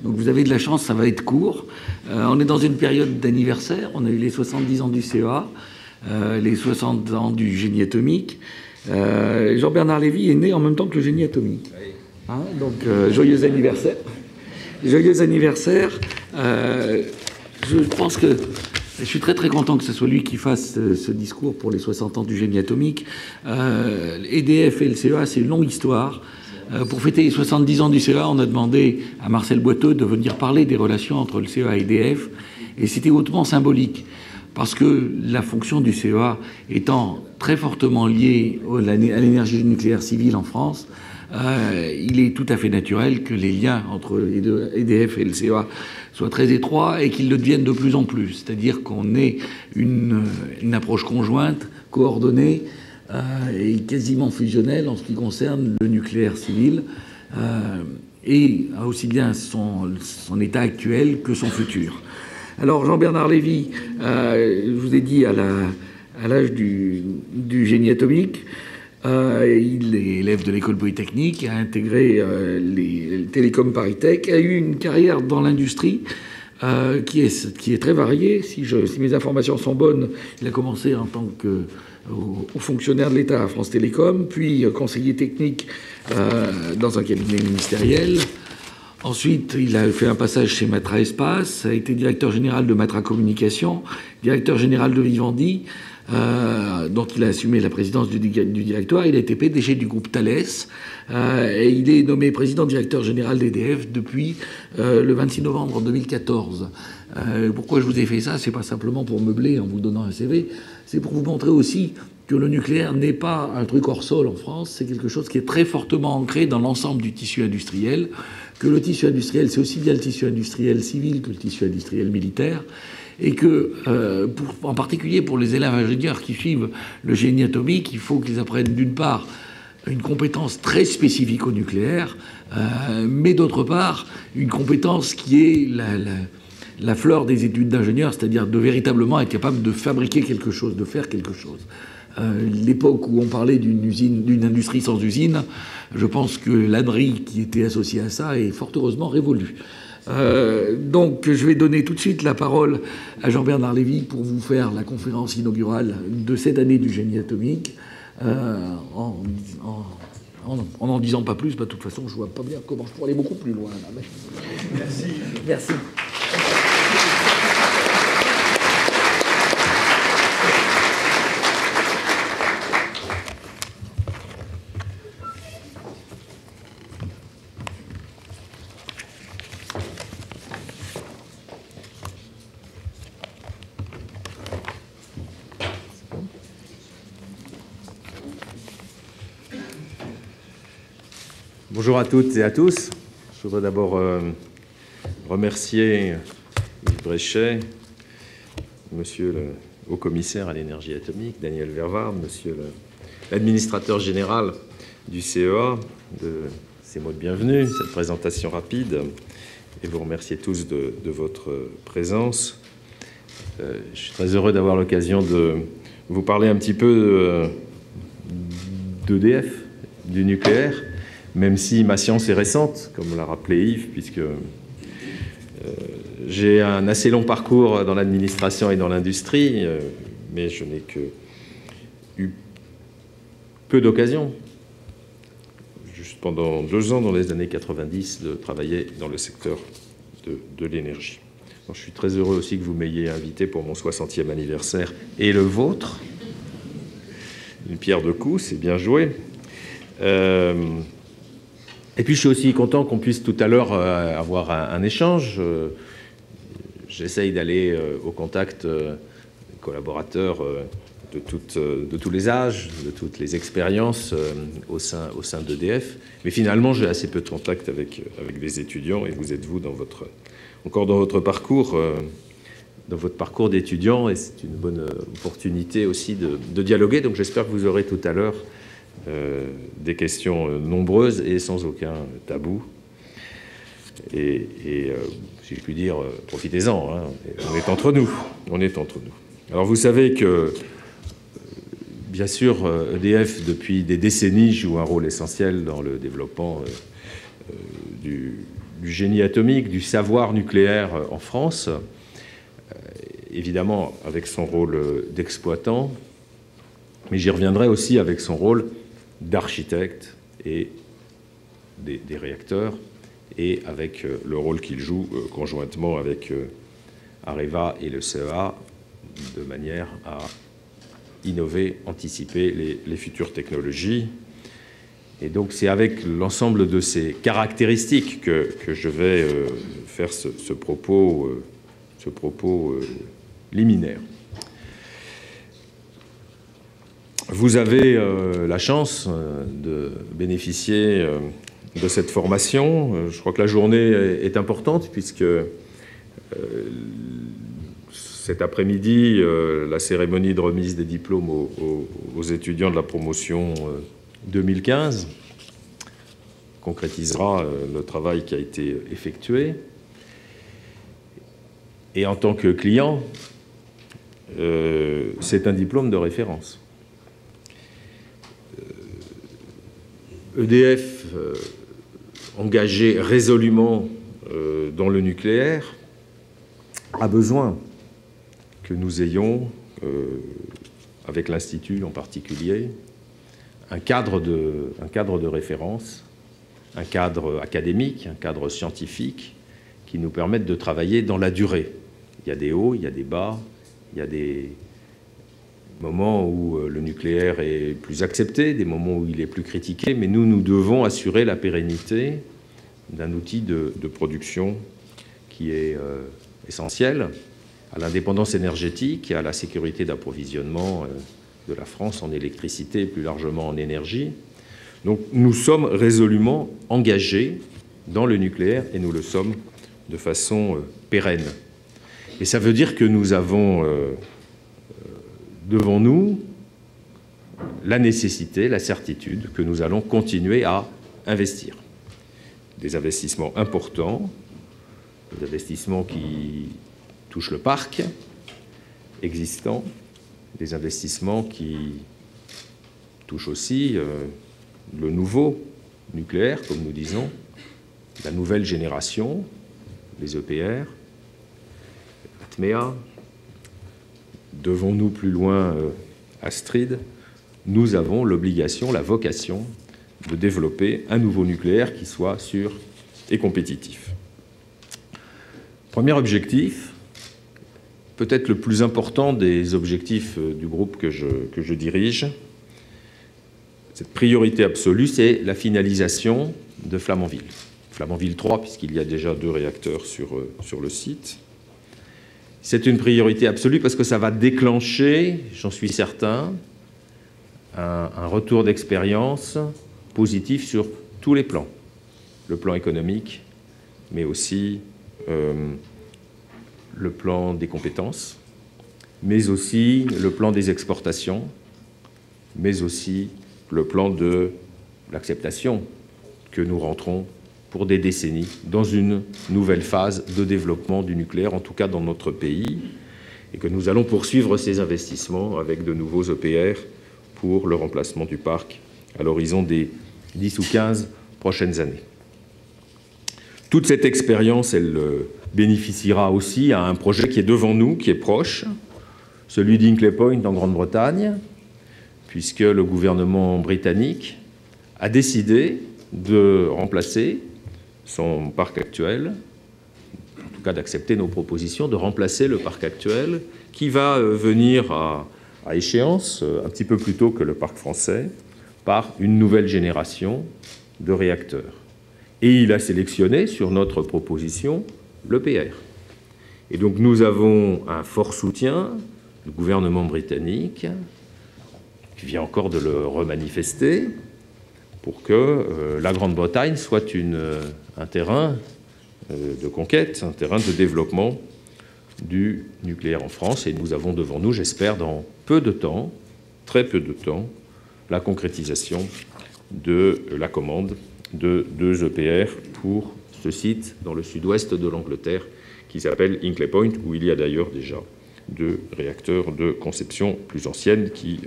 Donc vous avez de la chance, ça va être court. On est dans une période d'anniversaire. On a eu les 70 ans du CEA, les 60 ans du génie atomique. Jean-Bernard Lévy est né en même temps que le génie atomique. Hein, donc joyeux anniversaire. Joyeux anniversaire. Je pense que je suis très très content que ce soit lui qui fasse ce discours pour les 60 ans du génie atomique. EDF et le CEA, c'est une longue histoire. Pour fêter les 70 ans du CEA, on a demandé à Marcel Boiteux de venir parler des relations entre le CEA et EDF. Et c'était hautement symbolique, parce que la fonction du CEA étant très fortement liée à l'énergie nucléaire civile en France, il est tout à fait naturel que les liens entre EDF et le CEA soient très étroits et qu'ils le deviennent de plus en plus. C'est-à-dire qu'on ait une approche conjointe, coordonnée, et quasiment fusionnelle en ce qui concerne le nucléaire civil, et aussi bien son état actuel que son futur. Alors Jean-Bernard Lévy, je vous ai dit à l'âge du génie atomique, il est élève de l'école polytechnique, a intégré les télécoms ParisTech, a eu une carrière dans l'industrie qui est très variée. Si mes informations sont bonnes, il a commencé en tant que fonctionnaire de l'État à France Télécom, puis conseiller technique dans un cabinet ministériel. Ensuite, il a fait un passage chez Matra Espace, a été directeur général de Matra Communication, directeur général de Vivendi, dont il a assumé la présidence du directoire. Il a été PDG du groupe Thales, et il est nommé président-directeur général d'EDF depuis le 26 novembre 2014. Pourquoi je vous ai fait ça? C'est pas simplement pour meubler en vous donnant un CV, c'est pour vous montrer aussi que le nucléaire n'est pas un truc hors sol en France, c'est quelque chose qui est très fortement ancré dans l'ensemble du tissu industriel, que le tissu industriel, c'est aussi bien le tissu industriel civil que le tissu industriel militaire, et que, en particulier pour les élèves ingénieurs qui suivent le génie atomique, il faut qu'ils apprennent d'une part une compétence très spécifique au nucléaire, mais d'autre part une compétence qui est la fleur des études d'ingénieur, c'est-à-dire de véritablement être capable de fabriquer quelque chose, de faire quelque chose. L'époque où on parlait d'une industrie sans usine, je pense que l'ADRI qui était associé à ça est fort heureusement révolu. Donc je vais donner tout de suite la parole à Jean-Bernard Lévy pour vous faire la conférence inaugurale de cette année du génie atomique. En n'en disant pas plus, bah, de toute façon je vois pas bien comment je pourrais aller beaucoup plus loin. Là, mais... Merci. Merci. Bonjour à toutes et à tous. Je voudrais d'abord remercier Yves Bréchet, Monsieur le Haut-Commissaire à l'énergie atomique, Daniel Vervard, Monsieur l'administrateur général du CEA, de ces mots de bienvenue, cette présentation rapide, et vous remercier tous de votre présence. Je suis très heureux d'avoir l'occasion de vous parler un petit peu d'EDF, du nucléaire, même si ma science est récente, comme l'a rappelé Yves, puisque j'ai un assez long parcours dans l'administration et dans l'industrie, mais je n'ai eu peu d'occasions, juste pendant 2 ans dans les années 90, de travailler dans le secteur de l'énergie. Donc, je suis très heureux aussi que vous m'ayez invité pour mon 60e anniversaire et le vôtre. Une pierre deux coups, c'est bien joué. Et puis je suis aussi content qu'on puisse tout à l'heure avoir un échange. J'essaye d'aller au contact des collaborateurs de tous les âges, de toutes les expériences au sein d'EDF. Mais finalement, j'ai assez peu de contact avec des étudiants, et vous êtes encore dans votre parcours d'étudiant, et c'est une bonne opportunité aussi de dialoguer. Donc j'espère que vous aurez tout à l'heure des questions nombreuses et sans aucun tabou. Et si je puis dire, profitez-en, hein. On est entre nous. Alors vous savez que, bien sûr, EDF, depuis des décennies, joue un rôle essentiel dans le développement du du génie atomique, du savoir nucléaire en France, évidemment avec son rôle d'exploitant, mais j'y reviendrai aussi avec son rôle d'architecte et des réacteurs, et avec le rôle qu'il joue conjointement avec Areva et le CEA, de manière à innover, anticiper les futures technologies. Et donc c'est avec l'ensemble de ces caractéristiques que je vais faire ce propos liminaire. Vous avez la chance de bénéficier de cette formation. Je crois que la journée est importante puisque cet après-midi, la cérémonie de remise des diplômes aux étudiants de la promotion 2015 concrétisera le travail qui a été effectué. Et en tant que client, c'est un diplôme de référence. EDF, engagé résolument dans le nucléaire, a besoin que nous ayons, avec l'Institut en particulier, un cadre de référence, un cadre académique, un cadre scientifique qui nous permette de travailler dans la durée. Il y a des hauts, il y a des bas, il y a des moments où le nucléaire est plus accepté, des moments où il est plus critiqué, mais nous devons assurer la pérennité d'un outil de production qui est essentiel à l'indépendance énergétique et à la sécurité d'approvisionnement de la France en électricité et plus largement en énergie. Donc nous sommes résolument engagés dans le nucléaire et nous le sommes de façon pérenne. Et ça veut dire que nous avons devant nous la nécessité, la certitude que nous allons continuer à investir. Des investissements importants, des investissements qui touchent le parc existant, des investissements qui touchent aussi le nouveau nucléaire, comme nous disons, la nouvelle génération, les EPR, Atmea. Devons-nous plus loin, Astrid, nous avons l'obligation, la vocation de développer un nouveau nucléaire qui soit sûr et compétitif. Premier objectif, peut-être le plus important des objectifs du groupe que je dirige, cette priorité absolue, c'est la finalisation de Flamanville. Flamanville 3, puisqu'il y a déjà 2 réacteurs sur le site. C'est une priorité absolue parce que ça va déclencher, j'en suis certain, un retour d'expérience positif sur tous les plans. Le plan économique, mais aussi le plan des compétences, mais aussi le plan des exportations, mais aussi le plan de l'acceptation que nous rentrons pour des décennies dans une nouvelle phase de développement du nucléaire, en tout cas dans notre pays, et que nous allons poursuivre ces investissements avec de nouveaux EPR pour le remplacement du parc à l'horizon des 10 ou 15 prochaines années. Toute cette expérience, elle bénéficiera aussi à un projet qui est devant nous, qui est proche, celui d'Hinkley Point en Grande-Bretagne, puisque le gouvernement britannique a décidé de remplacer son parc actuel, en tout cas d'accepter nos propositions, de remplacer le parc actuel qui va venir à échéance un petit peu plus tôt que le parc français par une nouvelle génération de réacteurs. Et il a sélectionné sur notre proposition l'EPR. Et donc nous avons un fort soutien du gouvernement britannique qui vient encore de le remanifester pour que la Grande-Bretagne soit un terrain de conquête, un terrain de développement du nucléaire en France. Et nous avons devant nous, j'espère, dans peu de temps, très peu de temps, la concrétisation de la commande de 2 EPR pour ce site dans le sud-ouest de l'Angleterre qui s'appelle Hinkley Point, où il y a d'ailleurs déjà 2 réacteurs de conception plus ancienne qui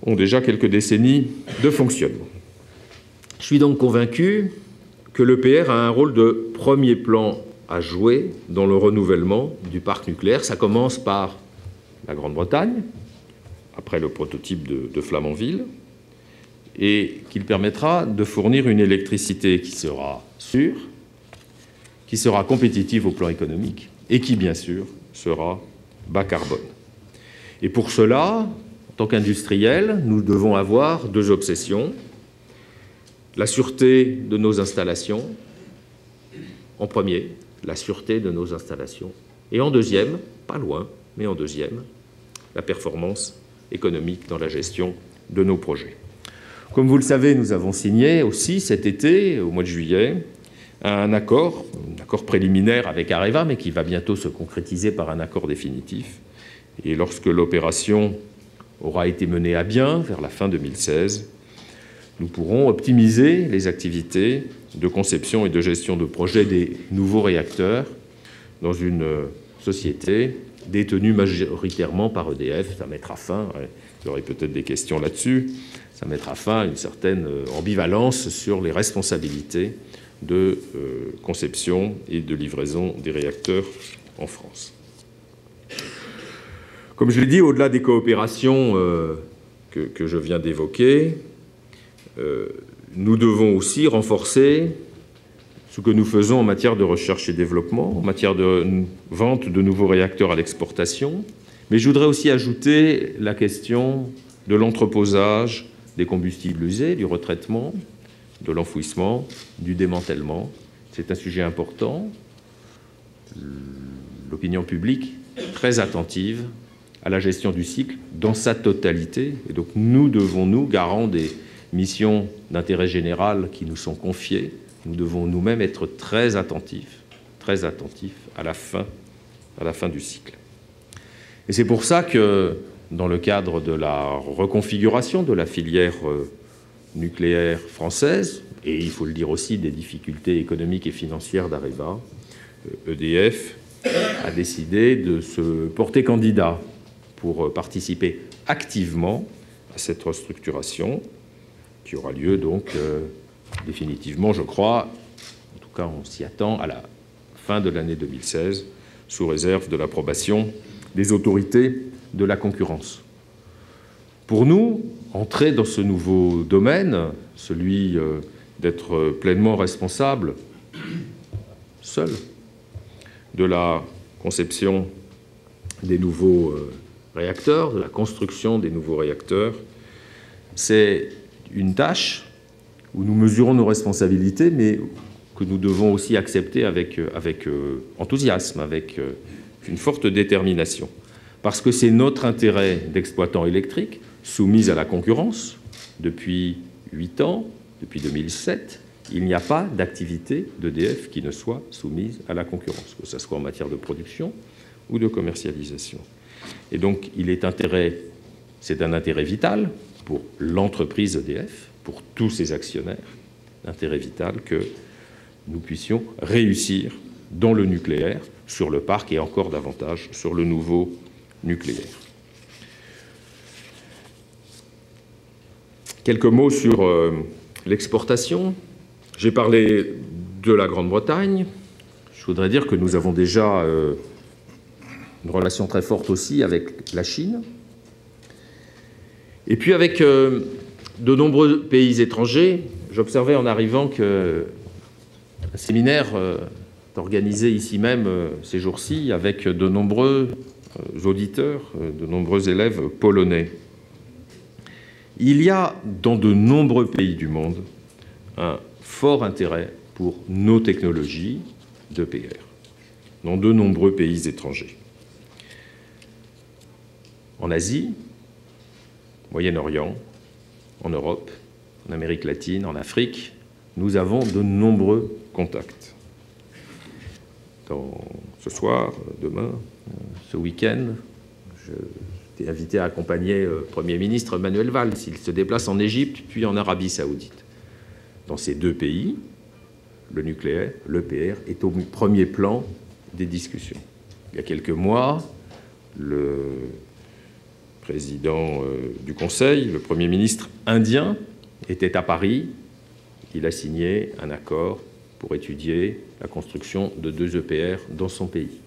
ont déjà quelques décennies de fonctionnement. Je suis donc convaincu que l'EPR a un rôle de premier plan à jouer dans le renouvellement du parc nucléaire. Ça commence par la Grande-Bretagne, après le prototype de Flamanville, et qu'il permettra de fournir une électricité qui sera sûre, qui sera compétitive au plan économique et qui, bien sûr, sera bas carbone. Et pour cela, en tant qu'industriels, nous devons avoir deux obsessions. La sûreté de nos installations, en premier, la sûreté de nos installations, et en deuxième, pas loin, mais en deuxième, la performance économique dans la gestion de nos projets. Comme vous le savez, nous avons signé aussi cet été, au mois de juillet, un accord préliminaire avec Areva, mais qui va bientôt se concrétiser par un accord définitif. Et lorsque l'opération aura été menée à bien, vers la fin 2016, nous pourrons optimiser les activités de conception et de gestion de projets des nouveaux réacteurs dans une société détenue majoritairement par EDF. Ça mettra fin, vous aurez peut-être des questions là-dessus, ça mettra fin à une certaine ambivalence sur les responsabilités de conception et de livraison des réacteurs en France. Comme je l'ai dit, au-delà des coopérations que je viens d'évoquer, nous devons aussi renforcer ce que nous faisons en matière de recherche et développement, en matière de vente de nouveaux réacteurs à l'exportation, mais je voudrais aussi ajouter la question de l'entreposage des combustibles usés, du retraitement, de l'enfouissement, du démantèlement. C'est un sujet important. L'opinion publique très attentive à la gestion du cycle dans sa totalité. Et donc nous devons, nous, garants des missions d'intérêt général qui nous sont confiées, nous devons nous-mêmes être très attentifs à la fin du cycle. Et c'est pour ça que, dans le cadre de la reconfiguration de la filière nucléaire française, et il faut le dire aussi des difficultés économiques et financières d'Areva, EDF a décidé de se porter candidat pour participer activement à cette restructuration qui aura lieu donc définitivement, je crois, en tout cas on s'y attend, à la fin de l'année 2016, sous réserve de l'approbation des autorités de la concurrence. Pour nous, entrer dans ce nouveau domaine, celui d'être pleinement responsable, seul, de la conception des nouveaux réacteurs, de la construction des nouveaux réacteurs, c'est une tâche où nous mesurons nos responsabilités, mais que nous devons aussi accepter avec enthousiasme, avec une forte détermination. Parce que c'est notre intérêt d'exploitant électrique, soumis à la concurrence depuis 8 ans, depuis 2007, il n'y a pas d'activité d'EDF qui ne soit soumise à la concurrence, que ce soit en matière de production ou de commercialisation. Et donc, c'est un intérêt vital pour l'entreprise EDF, pour tous ses actionnaires, intérêt vital que nous puissions réussir dans le nucléaire, sur le parc et encore davantage sur le nouveau nucléaire. Quelques mots sur l'exportation. J'ai parlé de la Grande-Bretagne. Je voudrais dire que nous avons déjà une relation très forte aussi avec la Chine. Et puis avec de nombreux pays étrangers. J'observais en arrivant qu'un séminaire est organisé ici même ces jours-ci avec de nombreux auditeurs, de nombreux élèves polonais. Il y a dans de nombreux pays du monde un fort intérêt pour nos technologies d'EPR, dans de nombreux pays étrangers. En Asie, au Moyen-Orient, en Europe, en Amérique latine, en Afrique, nous avons de nombreux contacts. Ce soir, demain, ce week-end, j'étais invité à accompagner le Premier ministre Manuel Valls. Il se déplace en Égypte puis en Arabie Saoudite. Dans ces deux pays, le nucléaire, l'EPR, est au premier plan des discussions. Il y a quelques mois, le président du Conseil, le Premier ministre indien, était à Paris. Il a signé un accord pour étudier la construction de 2 EPR dans son pays.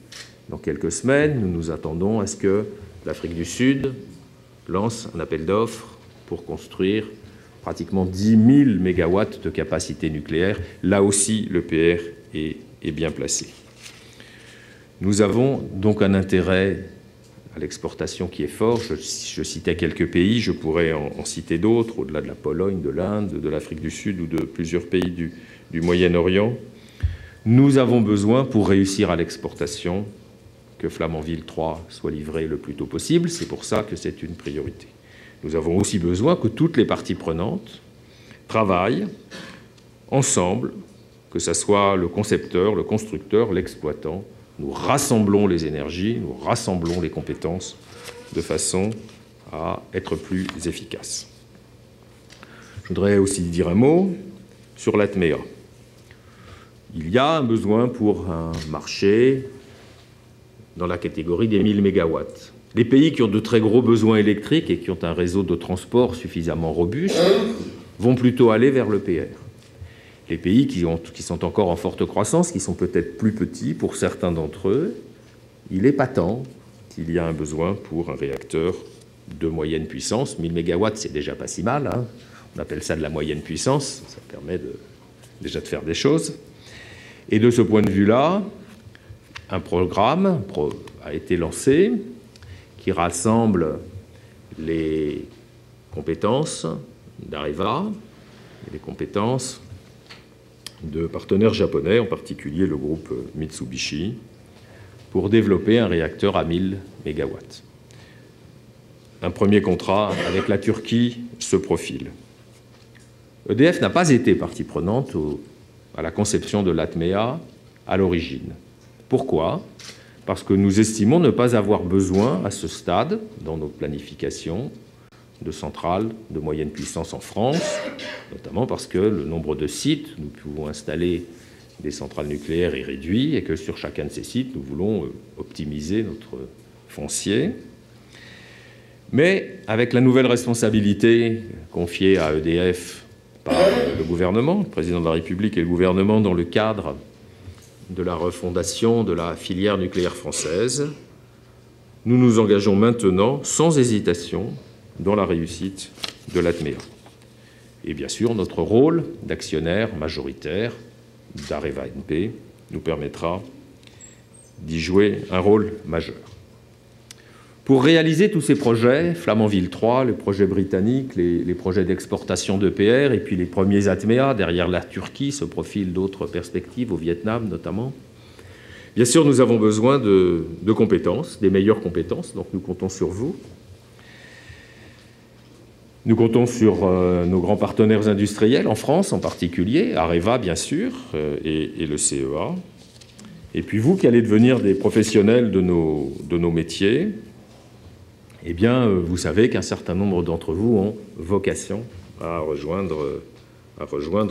Dans quelques semaines, nous nous attendons à ce que l'Afrique du Sud lance un appel d'offres pour construire pratiquement 10 000 mégawatts de capacité nucléaire. Là aussi, l'EPR est bien placé. Nous avons donc un intérêt à l'exportation qui est fort. Je citais quelques pays, je pourrais en citer d'autres, au-delà de la Pologne, de l'Inde, de l'Afrique du Sud ou de plusieurs pays du Moyen-Orient. Nous avons besoin, pour réussir à l'exportation, que Flamanville 3 soit livré le plus tôt possible. C'est pour ça que c'est une priorité. Nous avons aussi besoin que toutes les parties prenantes travaillent ensemble, que ce soit le concepteur, le constructeur, l'exploitant. Nous rassemblons les énergies, nous rassemblons les compétences de façon à être plus efficaces. Je voudrais aussi dire un mot sur l'ATMEA. Il y a un besoin pour un marché dans la catégorie des 1000 mégawatts. Les pays qui ont de très gros besoins électriques et qui ont un réseau de transport suffisamment robuste vont plutôt aller vers l'EPR. Les pays qui sont encore en forte croissance, qui sont peut-être plus petits, pour certains d'entre eux, il est patent qu'il y a un besoin pour un réacteur de moyenne puissance. 1000 mégawatts, c'est déjà pas si mal, hein. On appelle ça de la moyenne puissance, ça permet déjà de faire des choses. Et de ce point de vue-là, un programme a été lancé qui rassemble les compétences d'Areva et les compétences de partenaires japonais, en particulier le groupe Mitsubishi, pour développer un réacteur à 1000 MW. Un premier contrat avec la Turquie se profile. EDF n'a pas été partie prenante à la conception de l'ATMEA à l'origine. Pourquoi ? Parce que nous estimons ne pas avoir besoin, à ce stade, dans nos planifications, de centrales de moyenne puissance en France, notamment parce que le nombre de sites où nous pouvons installer des centrales nucléaires est réduit et que sur chacun de ces sites, nous voulons optimiser notre foncier. Mais avec la nouvelle responsabilité confiée à EDF par le gouvernement, le président de la République et le gouvernement dans le cadre de la refondation de la filière nucléaire française, nous nous engageons maintenant, sans hésitation, dans la réussite de l'ATMEA. Et bien sûr, notre rôle d'actionnaire majoritaire d'Areva NP nous permettra d'y jouer un rôle majeur. Pour réaliser tous ces projets, Flamanville 3, le projet britannique, les projets d'exportation d'EPR et puis les premiers ATMEA, derrière la Turquie se profilent d'autres perspectives, au Vietnam notamment. Bien sûr, nous avons besoin de compétences, des meilleures compétences, donc nous comptons sur vous. Nous comptons sur nos grands partenaires industriels, en France en particulier, Areva bien sûr, et le CEA. Et puis vous qui allez devenir des professionnels de nos métiers, eh bien, vous savez qu'un certain nombre d'entre vous ont vocation à rejoindre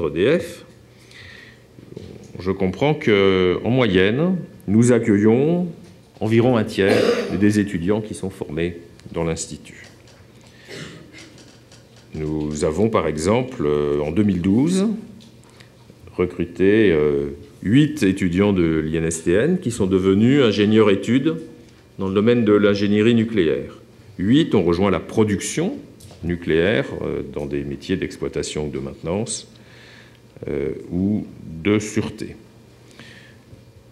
EDF. Je comprends qu'en moyenne, nous accueillons environ un tiers des étudiants qui sont formés dans l'Institut. Nous avons, par exemple, en 2012, recruté 8 étudiants de l'INSTN qui sont devenus ingénieurs études dans le domaine de l'ingénierie nucléaire. 8 ont rejoint la production nucléaire dans des métiers d'exploitation ou de maintenance ou de sûreté.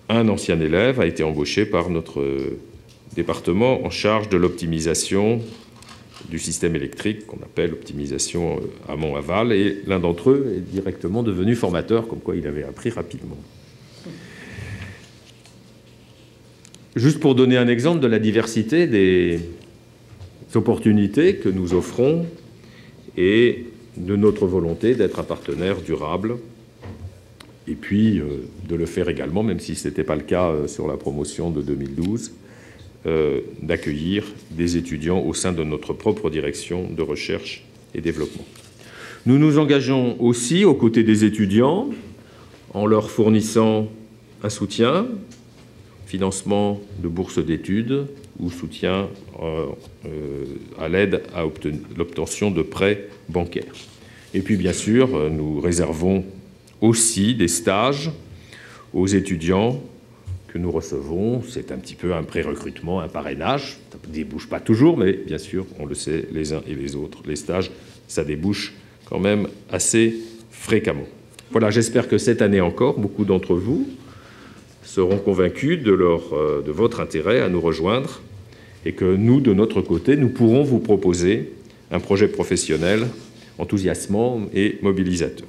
Un ancien élève a été embauché par notre département en charge de l'optimisation du système électrique qu'on appelle optimisation amont-aval, et l'un d'entre eux est directement devenu formateur, comme quoi il avait appris rapidement. Juste pour donner un exemple de la diversité des opportunités que nous offrons et de notre volonté d'être un partenaire durable, et puis de le faire également, même si ce n'était pas le cas sur la promotion de 2012, d'accueillir des étudiants au sein de notre propre direction de recherche et développement. Nous nous engageons aussi aux côtés des étudiants en leur fournissant un soutien, financement de bourses d'études ou soutien à l'aide à l'obtention de prêts bancaires. Et puis bien sûr, nous réservons aussi des stages aux étudiants que nous recevons. C'est un petit peu un pré-recrutement, un parrainage. Ça ne débouche pas toujours, mais bien sûr, on le sait les uns et les autres. Les stages, ça débouche quand même assez fréquemment. Voilà, j'espère que cette année encore, beaucoup d'entre vous seront convaincus de votre intérêt à nous rejoindre et que nous, de notre côté, nous pourrons vous proposer un projet professionnel enthousiasmant et mobilisateur.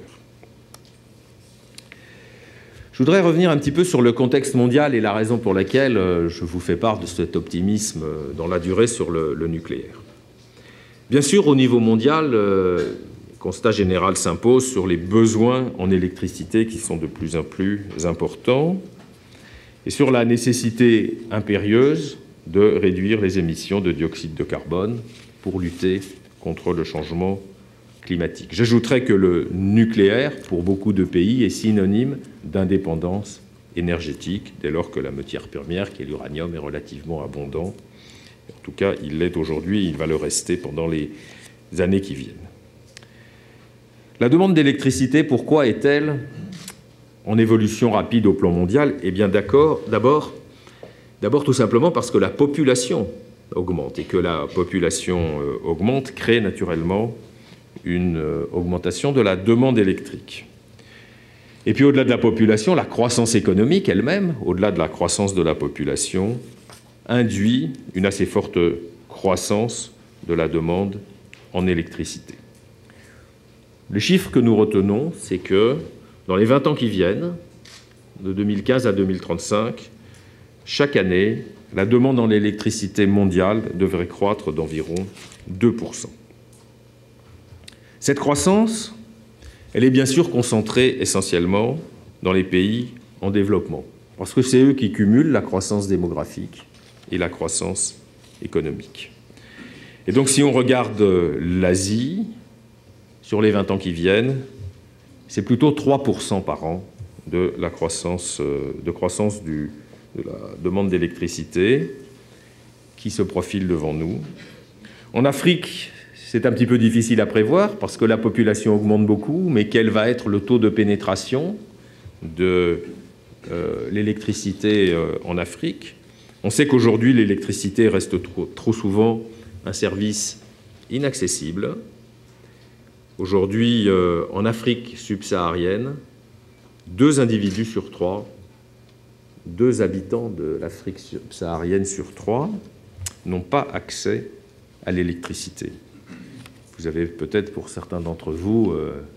Je voudrais revenir un petit peu sur le contexte mondial et la raison pour laquelle je vous fais part de cet optimisme dans la durée sur le nucléaire. Bien sûr, au niveau mondial, le constat général s'impose sur les besoins en électricité qui sont de plus en plus importants et sur la nécessité impérieuse de réduire les émissions de dioxyde de carbone pour lutter contre le changement climatique. J'ajouterais que le nucléaire, pour beaucoup de pays, est synonyme d'indépendance énergétique, dès lors que la matière première, qui est l'uranium, est relativement abondant. En tout cas, il l'est aujourd'hui, il va le rester pendant les années qui viennent. La demande d'électricité, pourquoi est-elle en évolution rapide au plan mondial? Eh bien, d'abord, tout simplement parce que la population augmente, et que la population augmente crée naturellement une augmentation de la demande électrique. Et puis au-delà de la population, la croissance économique elle-même, au-delà de la croissance de la population, induit une assez forte croissance de la demande en électricité. Le chiffre que nous retenons, c'est que dans les 20 ans qui viennent, de 2015 à 2035, chaque année, la demande en électricité mondiale devrait croître d'environ 2%. Cette croissance, elle est bien sûr concentrée essentiellement dans les pays en développement, parce que c'est eux qui cumulent la croissance démographique et la croissance économique. Et donc si on regarde l'Asie, sur les 20 ans qui viennent, c'est plutôt 3% par an de la croissance de la demande d'électricité qui se profile devant nous. En Afrique, c'est un petit peu difficile à prévoir parce que la population augmente beaucoup, mais quel va être le taux de pénétration de l'électricité en Afrique? On sait qu'aujourd'hui, l'électricité reste trop souvent un service inaccessible. Aujourd'hui, en Afrique subsaharienne, 2 individus sur 3, 2 habitants de l'Afrique subsaharienne sur 3 n'ont pas accès à l'électricité. Vous avez peut-être, pour certains d'entre vous,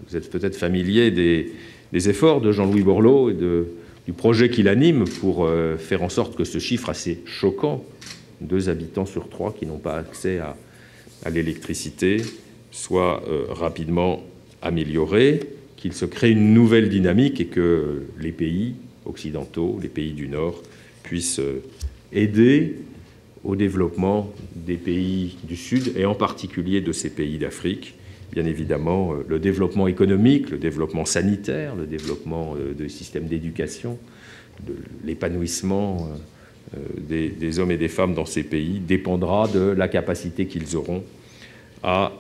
vous êtes peut-être familiers des efforts de Jean-Louis Borloo et du projet qu'il anime pour faire en sorte que ce chiffre assez choquant, 2 habitants sur 3 qui n'ont pas accès à l'électricité, soit rapidement amélioré, qu'il se crée une nouvelle dynamique et que les pays occidentaux, les pays du Nord, puissent aider au développement des pays du Sud et en particulier de ces pays d'Afrique. Bien évidemment, le développement économique, le développement sanitaire, le développement des systèmes d'éducation, de l'épanouissement des hommes et des femmes dans ces pays dépendra de la capacité qu'ils auront à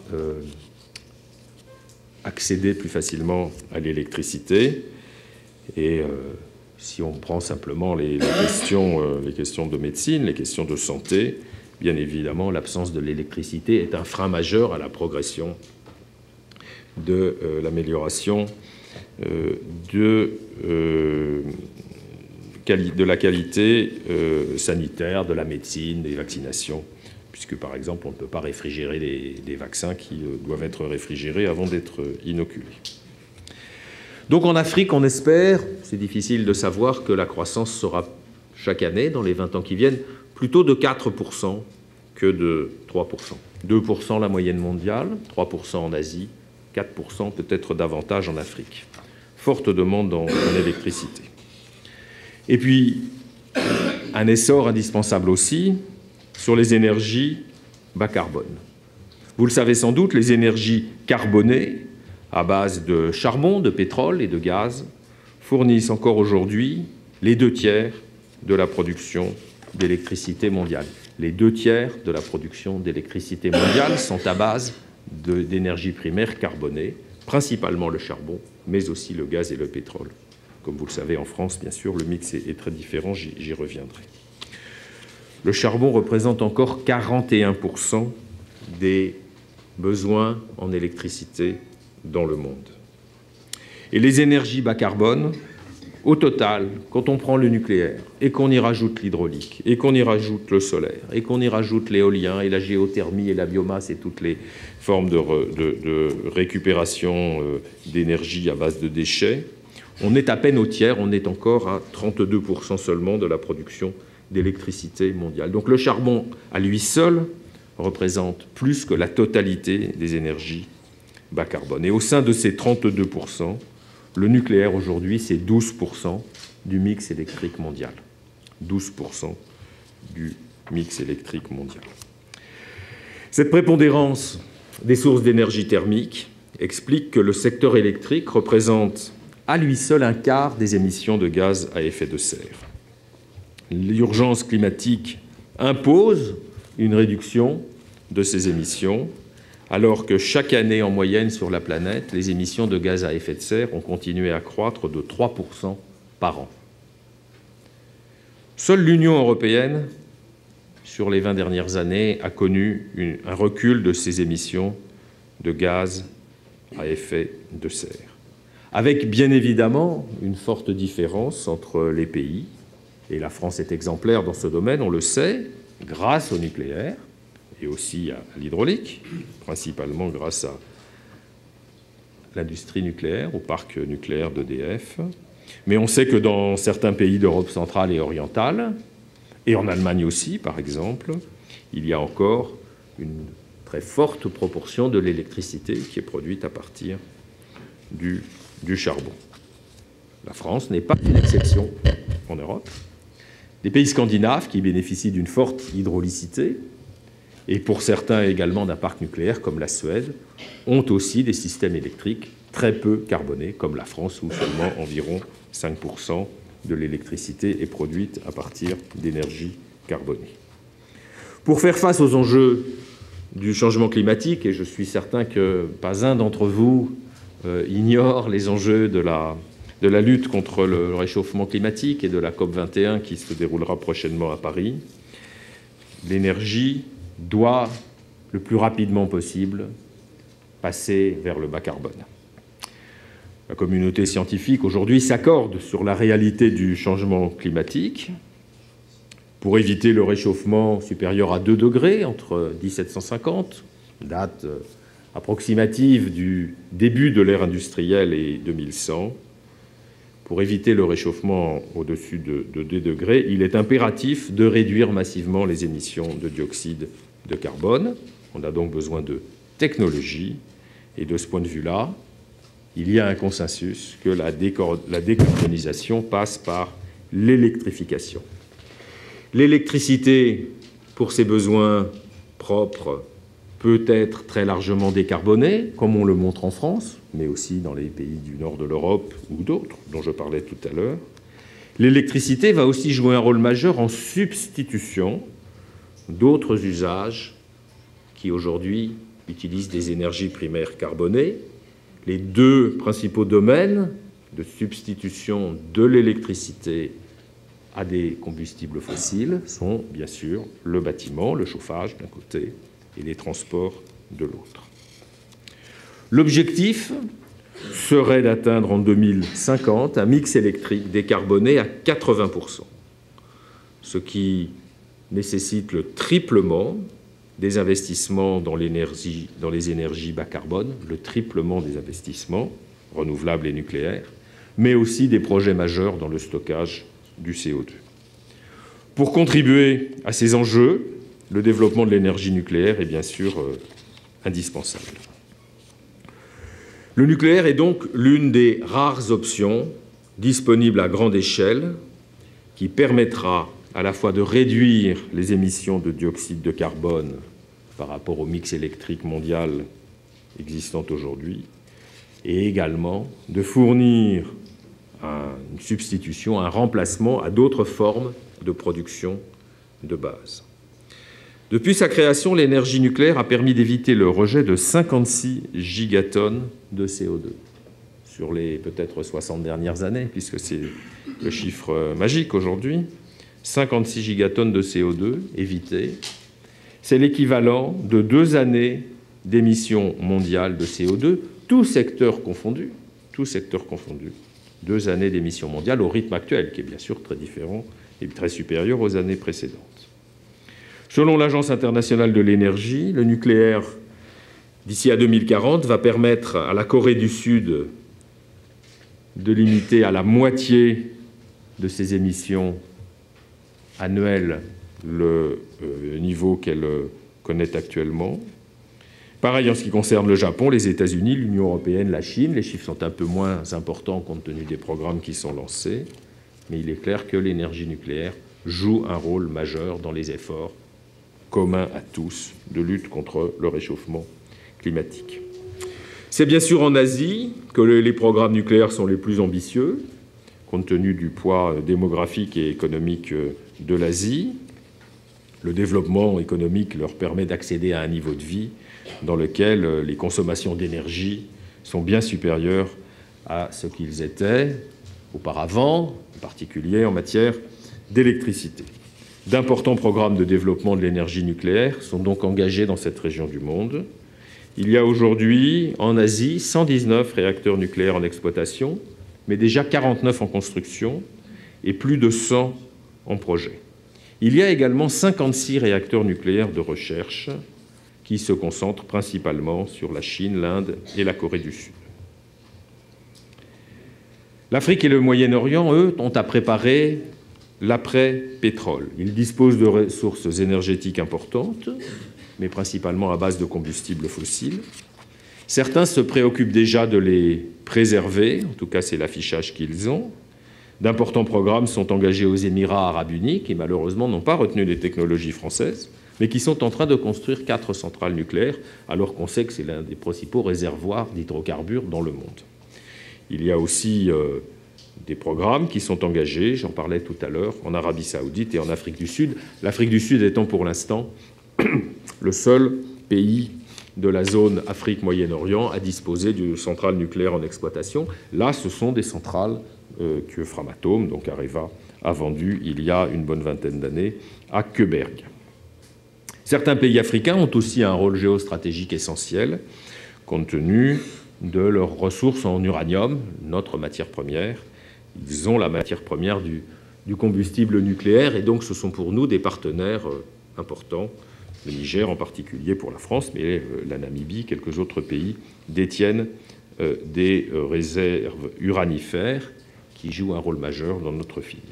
accéder plus facilement à l'électricité. Et si on prend simplement les questions de médecine, les questions de santé, bien évidemment, l'absence de l'électricité est un frein majeur à la progression de l'amélioration de la qualité sanitaire, de la médecine, des vaccinations, puisque, par exemple, on ne peut pas réfrigérer des vaccins qui doivent être réfrigérés avant d'être inoculés. Donc en Afrique, on espère, c'est difficile de savoir, que la croissance sera chaque année, dans les 20 ans qui viennent, plutôt de 4% que de 3%. 2% la moyenne mondiale, 3% en Asie, 4% peut-être davantage en Afrique. Forte demande en électricité. Et puis, un essor indispensable aussi sur les énergies bas carbone. Vous le savez sans doute, les énergies carbonées, à base de charbon, de pétrole et de gaz, fournissent encore aujourd'hui les 2/3 de la production d'électricité mondiale. Les 2/3 de la production d'électricité mondiale sont à base d'énergies primaires carbonées, principalement le charbon, mais aussi le gaz et le pétrole, Comme vous le savez, en France, bien sûr, le mix est très différent, j'y reviendrai. Le charbon représente encore 41% des besoins en électricité dans le monde. Et les énergies bas carbone, au total, quand on prend le nucléaire et qu'on y rajoute l'hydraulique et qu'on y rajoute le solaire et qu'on y rajoute l'éolien et la géothermie et la biomasse et toutes les formes de récupération d'énergie à base de déchets, on est à peine au tiers, on est encore à 32% seulement de la production d'électricité mondiale. Donc le charbon, à lui seul, représente plus que la totalité des énergies bas carbone. Et au sein de ces 32%, le nucléaire aujourd'hui, c'est 12% du mix électrique mondial. 12% du mix électrique mondial. Cette prépondérance des sources d'énergie thermique explique que le secteur électrique représente à lui seul un quart des émissions de gaz à effet de serre. L'urgence climatique impose une réduction de ces émissions, alors que chaque année, en moyenne, sur la planète, les émissions de gaz à effet de serre ont continué à croître de 3% par an. Seule l'Union européenne, sur les 20 dernières années, a connu un recul de ses émissions de gaz à effet de serre, avec bien évidemment une forte différence entre les pays. Et la France est exemplaire dans ce domaine, on le sait, grâce au nucléaire et aussi à l'hydraulique, principalement grâce à l'industrie nucléaire, au parc nucléaire d'EDF. Mais on sait que dans certains pays d'Europe centrale et orientale, et en Allemagne aussi, par exemple, il y a encore une très forte proportion de l'électricité qui est produite à partir du charbon. La France n'est pas une exception en Europe. Des pays scandinaves qui bénéficient d'une forte hydraulicité, et pour certains également d'un parc nucléaire comme la Suède, ont aussi des systèmes électriques très peu carbonés, comme la France, où seulement environ 5% de l'électricité est produite à partir d'énergie carbonée. Pour faire face aux enjeux du changement climatique, et je suis certain que pas un d'entre vous ignore les enjeux de la lutte contre le réchauffement climatique et de la COP21 qui se déroulera prochainement à Paris, l'énergie doit, le plus rapidement possible, passer vers le bas carbone. La communauté scientifique aujourd'hui s'accorde sur la réalité du changement climatique. Pour éviter le réchauffement supérieur à 2 degrés entre 1750, date approximative du début de l'ère industrielle, et 2100, pour éviter le réchauffement au-dessus de 2 degrés, il est impératif de réduire massivement les émissions de dioxyde de carbone. On a donc besoin de technologie, et de ce point de vue-là, il y a un consensus que la décarbonisation passe par l'électrification. L'électricité, pour ses besoins propres, peut être très largement décarbonée, comme on le montre en France, mais aussi dans les pays du nord de l'Europe ou d'autres, dont je parlais tout à l'heure. L'électricité va aussi jouer un rôle majeur en substitution d'autres usages qui aujourd'hui utilisent des énergies primaires carbonées. Les deux principaux domaines de substitution de l'électricité à des combustibles fossiles sont bien sûr le bâtiment, le chauffage d'un côté, et les transports de l'autre. L'objectif serait d'atteindre en 2050 un mix électrique décarboné à 80%, ce qui nécessite le triplement des investissements dans les énergies bas carbone, le triplement des investissements renouvelables et nucléaires, mais aussi des projets majeurs dans le stockage du CO2. Pour contribuer à ces enjeux, le développement de l'énergie nucléaire est bien sûr indispensable. Le nucléaire est donc l'une des rares options disponibles à grande échelle qui permettra à la fois de réduire les émissions de dioxyde de carbone par rapport au mix électrique mondial existant aujourd'hui, et également de fournir une substitution, un remplacement à d'autres formes de production de base. Depuis sa création, l'énergie nucléaire a permis d'éviter le rejet de 56 gigatonnes de CO2 sur les peut-être 60 dernières années, puisque c'est le chiffre magique aujourd'hui, 56 gigatonnes de CO2 évitées. C'est l'équivalent de 2 années d'émissions mondiales de CO2, tout secteur confondu, 2 années d'émissions mondiales au rythme actuel, qui est bien sûr très différent et très supérieur aux années précédentes. Selon l'Agence internationale de l'énergie, le nucléaire, d'ici à 2040, va permettre à la Corée du Sud de limiter à la moitié de ses émissions annuelles le niveau qu'elle connaît actuellement. Pareil en ce qui concerne le Japon, les États-Unis, l'Union européenne, la Chine. Les chiffres sont un peu moins importants compte tenu des programmes qui sont lancés, mais il est clair que l'énergie nucléaire joue un rôle majeur dans les efforts communs à tous de lutte contre le réchauffement climatique. C'est bien sûr en Asie que les programmes nucléaires sont les plus ambitieux, compte tenu du poids démographique et économique de l'Asie. Le développement économique leur permet d'accéder à un niveau de vie dans lequel les consommations d'énergie sont bien supérieures à ce qu'ils étaient auparavant, en particulier en matière d'électricité. D'importants programmes de développement de l'énergie nucléaire sont donc engagés dans cette région du monde. Il y a aujourd'hui en Asie 119 réacteurs nucléaires en exploitation, mais déjà 49 en construction et plus de 100 en projet. Il y a également 56 réacteurs nucléaires de recherche qui se concentrent principalement sur la Chine, l'Inde et la Corée du Sud. L'Afrique et le Moyen-Orient, eux, ont à préparer l'après-pétrole. Ils disposent de ressources énergétiques importantes, mais principalement à base de combustibles fossiles. Certains se préoccupent déjà de les préserver, en tout cas c'est l'affichage qu'ils ont. D'importants programmes sont engagés aux Émirats arabes unis, qui malheureusement n'ont pas retenu les technologies françaises, mais qui sont en train de construire 4 centrales nucléaires, alors qu'on sait que c'est l'un des principaux réservoirs d'hydrocarbures dans le monde. Il y a aussi des programmes qui sont engagés, j'en parlais tout à l'heure, en Arabie saoudite et en Afrique du Sud. L'Afrique du Sud étant pour l'instant le seul pays de la zone Afrique-Moyen-Orient à disposer de centrales nucléaires en exploitation. Là, ce sont des centrales que Framatome, donc Areva, a vendues il y a une bonne vingtaine d'années à Koeberg. Certains pays africains ont aussi un rôle géostratégique essentiel, compte tenu de leurs ressources en uranium, notre matière première. Ils ont la matière première du combustible nucléaire, et donc ce sont pour nous des partenaires importants. Le Niger en particulier pour la France, mais la Namibie, quelques autres pays détiennent des réserves uranifères qui jouent un rôle majeur dans notre filière.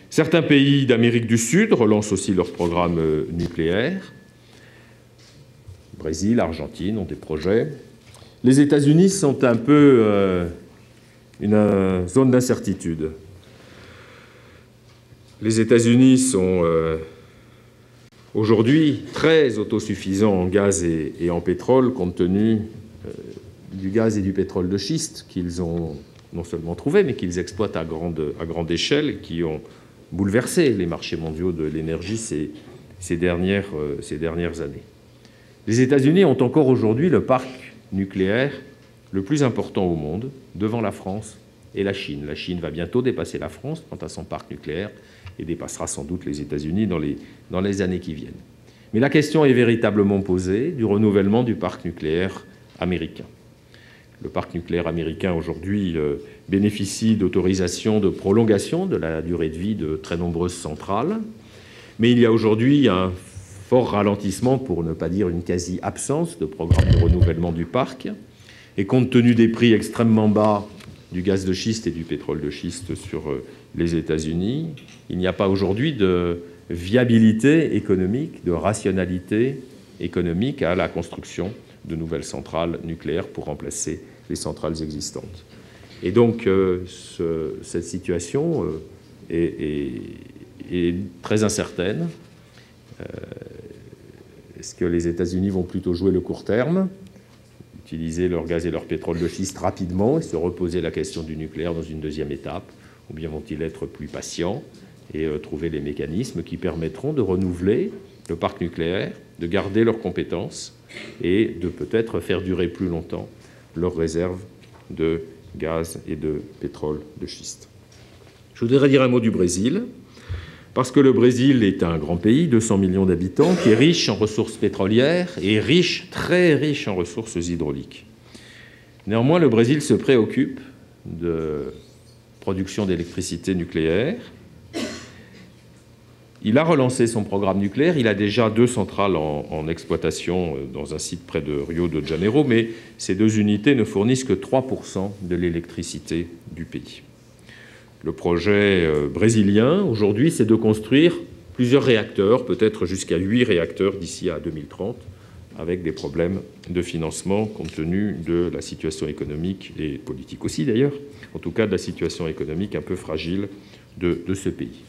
Certains pays d'Amérique du Sud relancent aussi leurs programmes nucléaires. Le Brésil, l'Argentine ont des projets. Les États-Unis sont un peu une zone d'incertitude. Les États-Unis sont aujourd'hui très autosuffisants en gaz et en pétrole, compte tenu du gaz et du pétrole de schiste qu'ils ont non seulement trouvé, mais qu'ils exploitent à grande échelle et qui ont bouleversé les marchés mondiaux de l'énergie ces dernières années. Les États-Unis ont encore aujourd'hui le parc nucléaire le plus important au monde, devant la France et la Chine. La Chine va bientôt dépasser la France quant à son parc nucléaire et dépassera sans doute les États-Unis dans les années qui viennent. Mais la question est véritablement posée du renouvellement du parc nucléaire américain. Le parc nucléaire américain aujourd'hui bénéficie d'autorisations de prolongation de la durée de vie de très nombreuses centrales, mais il y a aujourd'hui un fort ralentissement, pour ne pas dire une quasi-absence de programme de renouvellement du parc, et compte tenu des prix extrêmement bas du gaz de schiste et du pétrole de schiste sur les États-Unis, il n'y a pas aujourd'hui de viabilité économique, de rationalité économique à la construction de nouvelles centrales nucléaires pour remplacer les centrales existantes. Et donc, cette situation est très incertaine. Est-ce que les États-Unis vont plutôt jouer le court terme, utiliser leur gaz et leur pétrole de schiste rapidement et se reposer la question du nucléaire dans une deuxième étape, ou bien vont-ils être plus patients et trouver les mécanismes qui permettront de renouveler le parc nucléaire, de garder leurs compétences et de peut-être faire durer plus longtemps leurs réserves de gaz et de pétrole de schiste. Je voudrais dire un mot du Brésil, parce que le Brésil est un grand pays, 200 millions d'habitants, qui est riche en ressources pétrolières et riche, très riche en ressources hydrauliques. Néanmoins, le Brésil se préoccupe de production d'électricité nucléaire. Il a relancé son programme nucléaire. Il a déjà 2 centrales en exploitation dans un site près de Rio de Janeiro, mais ces 2 unités ne fournissent que 3% de l'électricité du pays. Le projet brésilien, aujourd'hui, c'est de construire plusieurs réacteurs, peut-être jusqu'à 8 réacteurs d'ici à 2030, avec des problèmes de financement compte tenu de la situation économique et politique aussi d'ailleurs, en tout cas de la situation économique un peu fragile de ce pays.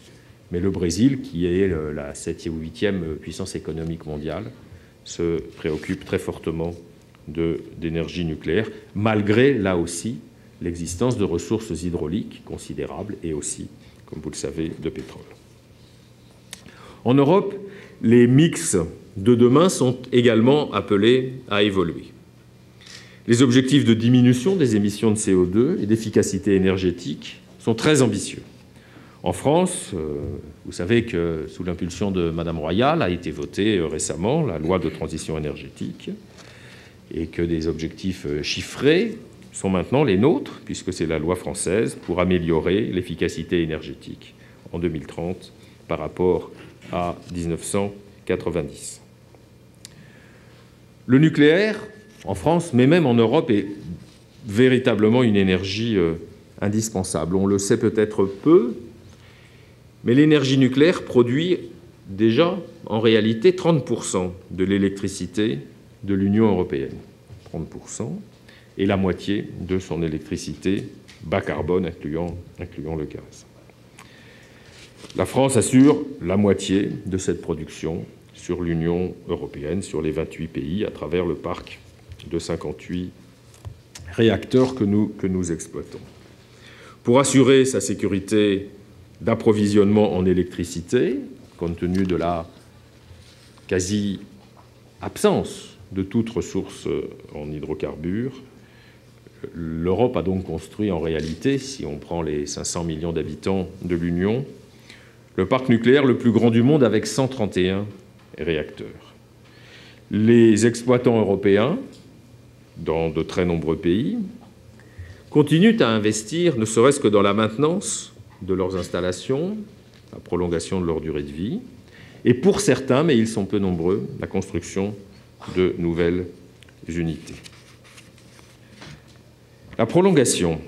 Mais le Brésil, qui est la 7e ou 8e puissance économique mondiale, se préoccupe très fortement d'énergie nucléaire, malgré, là aussi, l'existence de ressources hydrauliques considérables et aussi, comme vous le savez, de pétrole. En Europe, les mix de demain sont également appelés à évoluer. Les objectifs de diminution des émissions de CO2 et d'efficacité énergétique sont très ambitieux. En France, vous savez que sous l'impulsion de Madame Royal a été votée récemment la loi de transition énergétique et que des objectifs chiffrés sont maintenant les nôtres, puisque c'est la loi française pour améliorer l'efficacité énergétique en 2030 par rapport à 1990. Le nucléaire, en France, mais même en Europe, est véritablement une énergie indispensable. On le sait peut-être peu, mais l'énergie nucléaire produit déjà, en réalité, 30% de l'électricité de l'Union européenne. 30%, et la moitié de son électricité bas carbone, incluant le gaz. La France assure la moitié de cette production sur l'Union européenne, sur les 28 pays, à travers le parc de 58 réacteurs que nous exploitons. Pour assurer sa sécurité d'approvisionnement en électricité, compte tenu de la quasi-absence de toute ressource en hydrocarbures, l'Europe a donc construit en réalité, si on prend les 500 millions d'habitants de l'Union, le parc nucléaire le plus grand du monde avec 131 réacteurs. Les exploitants européens, dans de très nombreux pays, continuent à investir, ne serait-ce que dans la maintenance de leurs installations, la prolongation de leur durée de vie, et pour certains, mais ils sont peu nombreux, la construction de nouvelles unités. La prolongation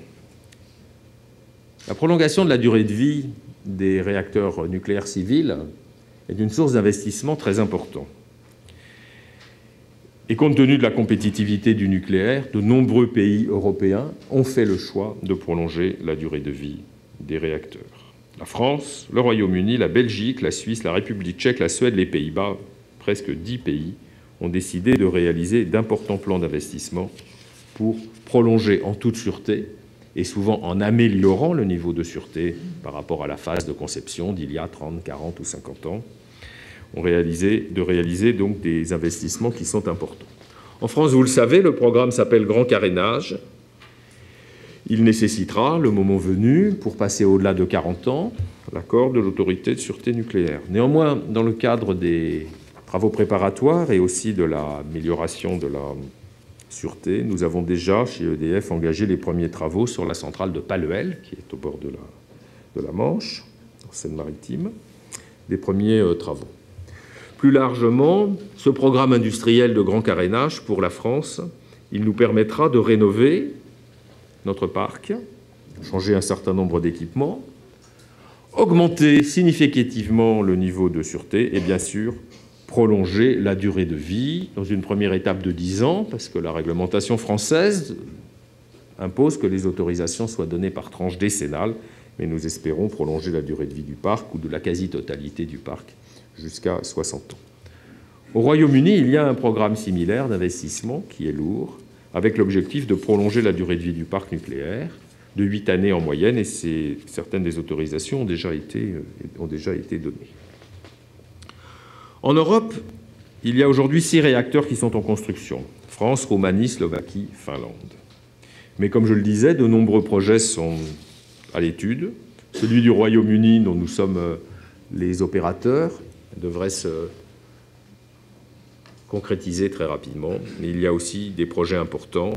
de la durée de vie des réacteurs nucléaires civils est une source d'investissement très important. Et compte tenu de la compétitivité du nucléaire, de nombreux pays européens ont fait le choix de prolonger la durée de vie des réacteurs. La France, le Royaume-Uni, la Belgique, la Suisse, la République tchèque, la Suède, les Pays-Bas, presque 10 pays, ont décidé de réaliser d'importants plans d'investissement pour prolonger en toute sûreté, et souvent en améliorant le niveau de sûreté par rapport à la phase de conception d'il y a 30, 40 ou 50 ans, ont réalisé donc des investissements qui sont importants. En France, vous le savez, le programme s'appelle Grand Carénage. Il nécessitera, le moment venu, pour passer au-delà de 40 ans, l'accord de l'autorité de sûreté nucléaire. Néanmoins, dans le cadre des travaux préparatoires et aussi de l'amélioration de la sûreté, nous avons déjà, chez EDF, engagé les premiers travaux sur la centrale de Palluel, qui est au bord de la Manche, en Seine-Maritime, des premiers travaux. Plus largement, ce programme industriel de grand carénage pour la France, il nous permettra de rénover notre parc, changer un certain nombre d'équipements, augmenter significativement le niveau de sûreté et bien sûr prolonger la durée de vie dans une première étape de 10 ans, parce que la réglementation française impose que les autorisations soient données par tranche décennale, mais nous espérons prolonger la durée de vie du parc ou de la quasi-totalité du parc jusqu'à 60 ans. Au Royaume-Uni, il y a un programme similaire d'investissement qui est lourd, avec l'objectif de prolonger la durée de vie du parc nucléaire de 8 années en moyenne, et certaines des autorisations ont déjà été données. En Europe, il y a aujourd'hui 6 réacteurs qui sont en construction: France, Roumanie, Slovaquie, Finlande. Mais comme je le disais, de nombreux projets sont à l'étude. Celui du Royaume-Uni, dont nous sommes les opérateurs, devrait se concrétiser très rapidement. Mais il y a aussi des projets importants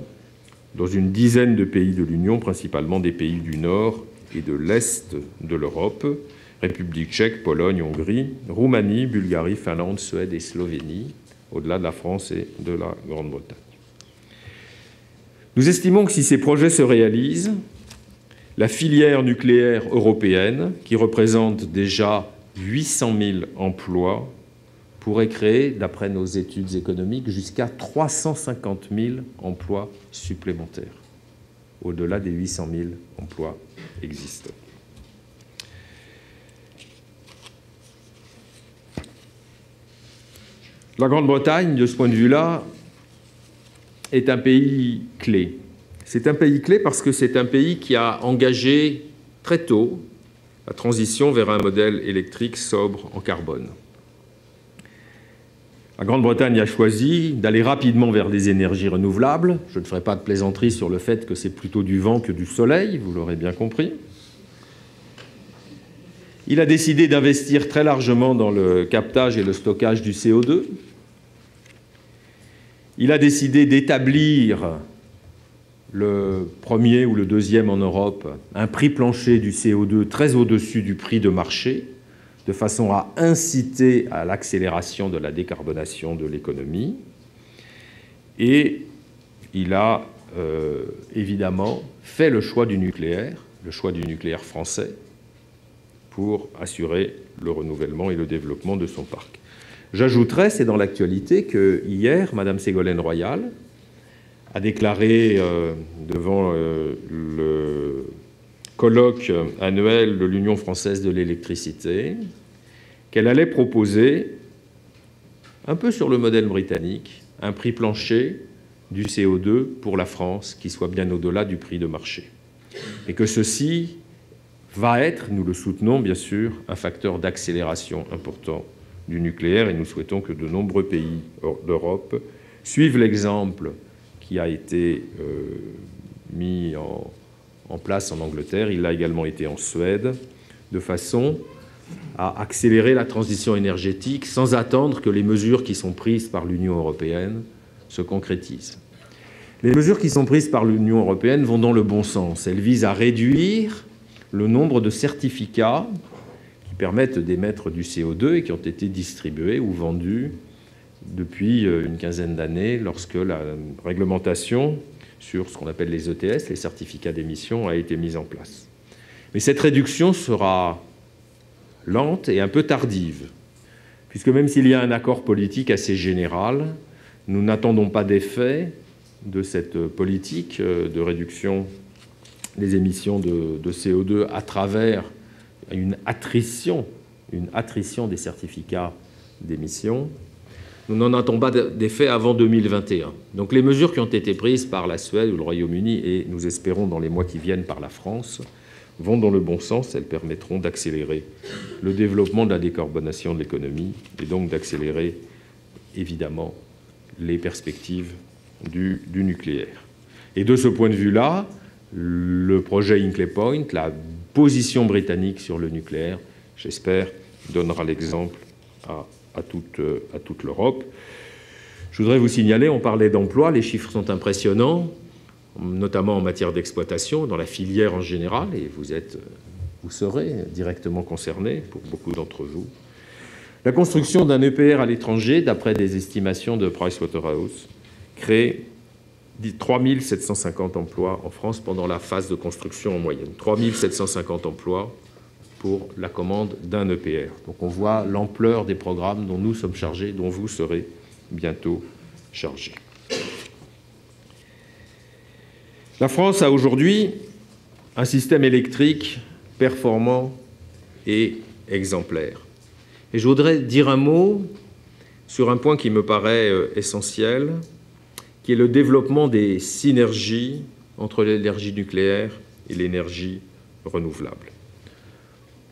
dans une dizaine de pays de l'Union, principalement des pays du Nord et de l'Est de l'Europe, République tchèque, Pologne, Hongrie, Roumanie, Bulgarie, Finlande, Suède et Slovénie, au-delà de la France et de la Grande-Bretagne. Nous estimons que si ces projets se réalisent, la filière nucléaire européenne, qui représente déjà 800 000 emplois, pourrait créer, d'après nos études économiques, jusqu'à 350 000 emplois supplémentaires, au-delà des 800 000 emplois existants. La Grande-Bretagne, de ce point de vue-là, est un pays clé. C'est un pays clé parce que c'est un pays qui a engagé très tôt la transition vers un modèle électrique sobre en carbone. La Grande-Bretagne a choisi d'aller rapidement vers des énergies renouvelables. Je ne ferai pas de plaisanterie sur le fait que c'est plutôt du vent que du soleil, vous l'aurez bien compris. Il a décidé d'investir très largement dans le captage et le stockage du CO2. Il a décidé d'établir le premier ou le deuxième en Europe un prix plancher du CO2 très au-dessus du prix de marché, de façon à inciter à l'accélération de la décarbonation de l'économie. Et il a évidemment fait le choix du nucléaire français, pour assurer le renouvellement et le développement de son parc. J'ajouterais, c'est dans l'actualité, que hier, Mme Ségolène Royal a déclaré devant le colloque annuel de l'Union française de l'électricité qu'elle allait proposer, un peu sur le modèle britannique, un prix plancher du CO2 pour la France qui soit bien au-delà du prix de marché. Et que ceci va être, nous le soutenons bien sûr, un facteur d'accélération important du nucléaire et nous souhaitons que de nombreux pays d'Europe suivent l'exemple qui a été mis en place en Angleterre, il l'a également été en Suède, de façon à accélérer la transition énergétique sans attendre que les mesures qui sont prises par l'Union européenne se concrétisent. Les mesures qui sont prises par l'Union européenne vont dans le bon sens. Elles visent à réduire le nombre de certificats qui permettent d'émettre du CO2 et qui ont été distribués ou vendus depuis une quinzaine d'années lorsque la réglementation sur ce qu'on appelle les ETS, les certificats d'émission, a été mise en place. Mais cette réduction sera lente et un peu tardive, puisque même s'il y a un accord politique assez général, nous n'attendons pas d'effet de cette politique de réduction des émissions de CO2 à travers une attrition des certificats d'émission. Nous n'en attendons pas d'effet avant 2021. Donc les mesures qui ont été prises par la Suède ou le Royaume-Uni, et nous espérons dans les mois qui viennent par la France, vont dans le bon sens. Elles permettront d'accélérer le développement de la décarbonation de l'économie et donc d'accélérer évidemment les perspectives du nucléaire. Et de ce point de vue-là, le projet Hinkley Point, la position britannique sur le nucléaire, j'espère, donnera l'exemple à toute l'Europe. Je voudrais vous signaler, on parlait d'emploi, les chiffres sont impressionnants, notamment en matière d'exploitation, dans la filière en général, et vous serez directement concernés, pour beaucoup d'entre vous. La construction d'un EPR à l'étranger, d'après des estimations de Pricewaterhouse, crée 3 750 emplois en France pendant la phase de construction en moyenne. 3 750 emplois pour la commande d'un EPR. Donc on voit l'ampleur des programmes dont nous sommes chargés, dont vous serez bientôt chargés. La France a aujourd'hui un système électrique performant et exemplaire. Et je voudrais dire un mot sur un point qui me paraît essentiel, qui est le développement des synergies entre l'énergie nucléaire et l'énergie renouvelable.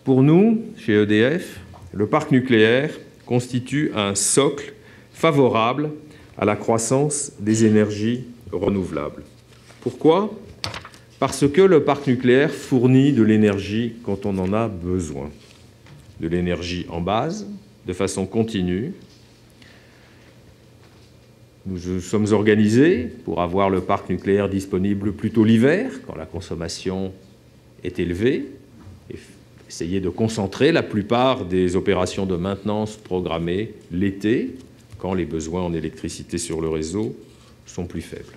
Pour nous, chez EDF, le parc nucléaire constitue un socle favorable à la croissance des énergies renouvelables. Pourquoi ? Parce que le parc nucléaire fournit de l'énergie quand on en a besoin. De l'énergie en base, de façon continue. Nous sommes organisés pour avoir le parc nucléaire disponible plutôt l'hiver, quand la consommation est élevée, et essayer de concentrer la plupart des opérations de maintenance programmées l'été, quand les besoins en électricité sur le réseau sont plus faibles.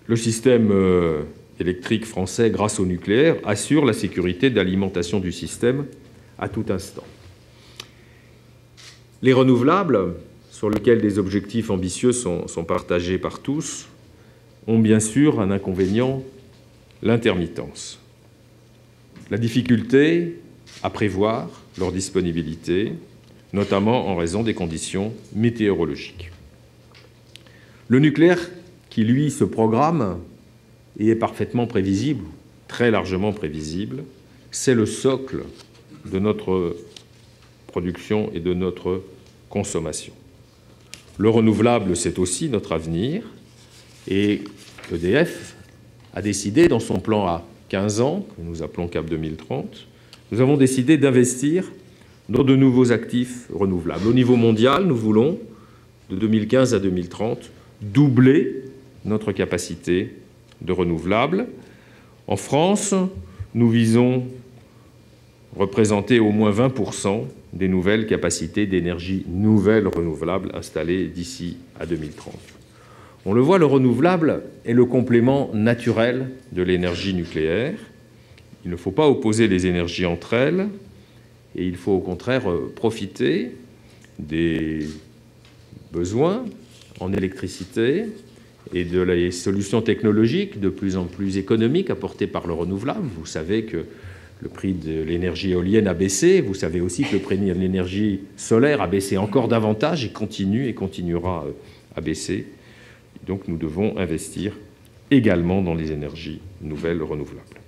Le système électrique français, grâce au nucléaire, assure la sécurité d'alimentation du système à tout instant. Les renouvelables, sur lesquels des objectifs ambitieux sont partagés par tous, ont bien sûr un inconvénient, l'intermittence. La difficulté à prévoir leur disponibilité, notamment en raison des conditions météorologiques. Le nucléaire, qui lui se programme et est parfaitement prévisible, très largement prévisible, c'est le socle de notre production et de notre consommation. Le renouvelable, c'est aussi notre avenir, et EDF a décidé, dans son plan à 15 ans, que nous appelons CAP 2030, nous avons décidé d'investir dans de nouveaux actifs renouvelables. Au niveau mondial, nous voulons, de 2015 à 2030, doubler notre capacité de renouvelables. En France, nous visons représenter au moins 20% des nouvelles capacités d'énergie nouvelles renouvelables installées d'ici à 2030. On le voit, le renouvelable est le complément naturel de l'énergie nucléaire. Il ne faut pas opposer les énergies entre elles, et il faut au contraire profiter des besoins en électricité et de les solutions technologiques de plus en plus économiques apportées par le renouvelable. Vous savez que le prix de l'énergie éolienne a baissé, vous savez aussi que le prix de l'énergie solaire a baissé encore davantage et continue et continuera à baisser. Donc nous devons investir également dans les énergies nouvelles renouvelables.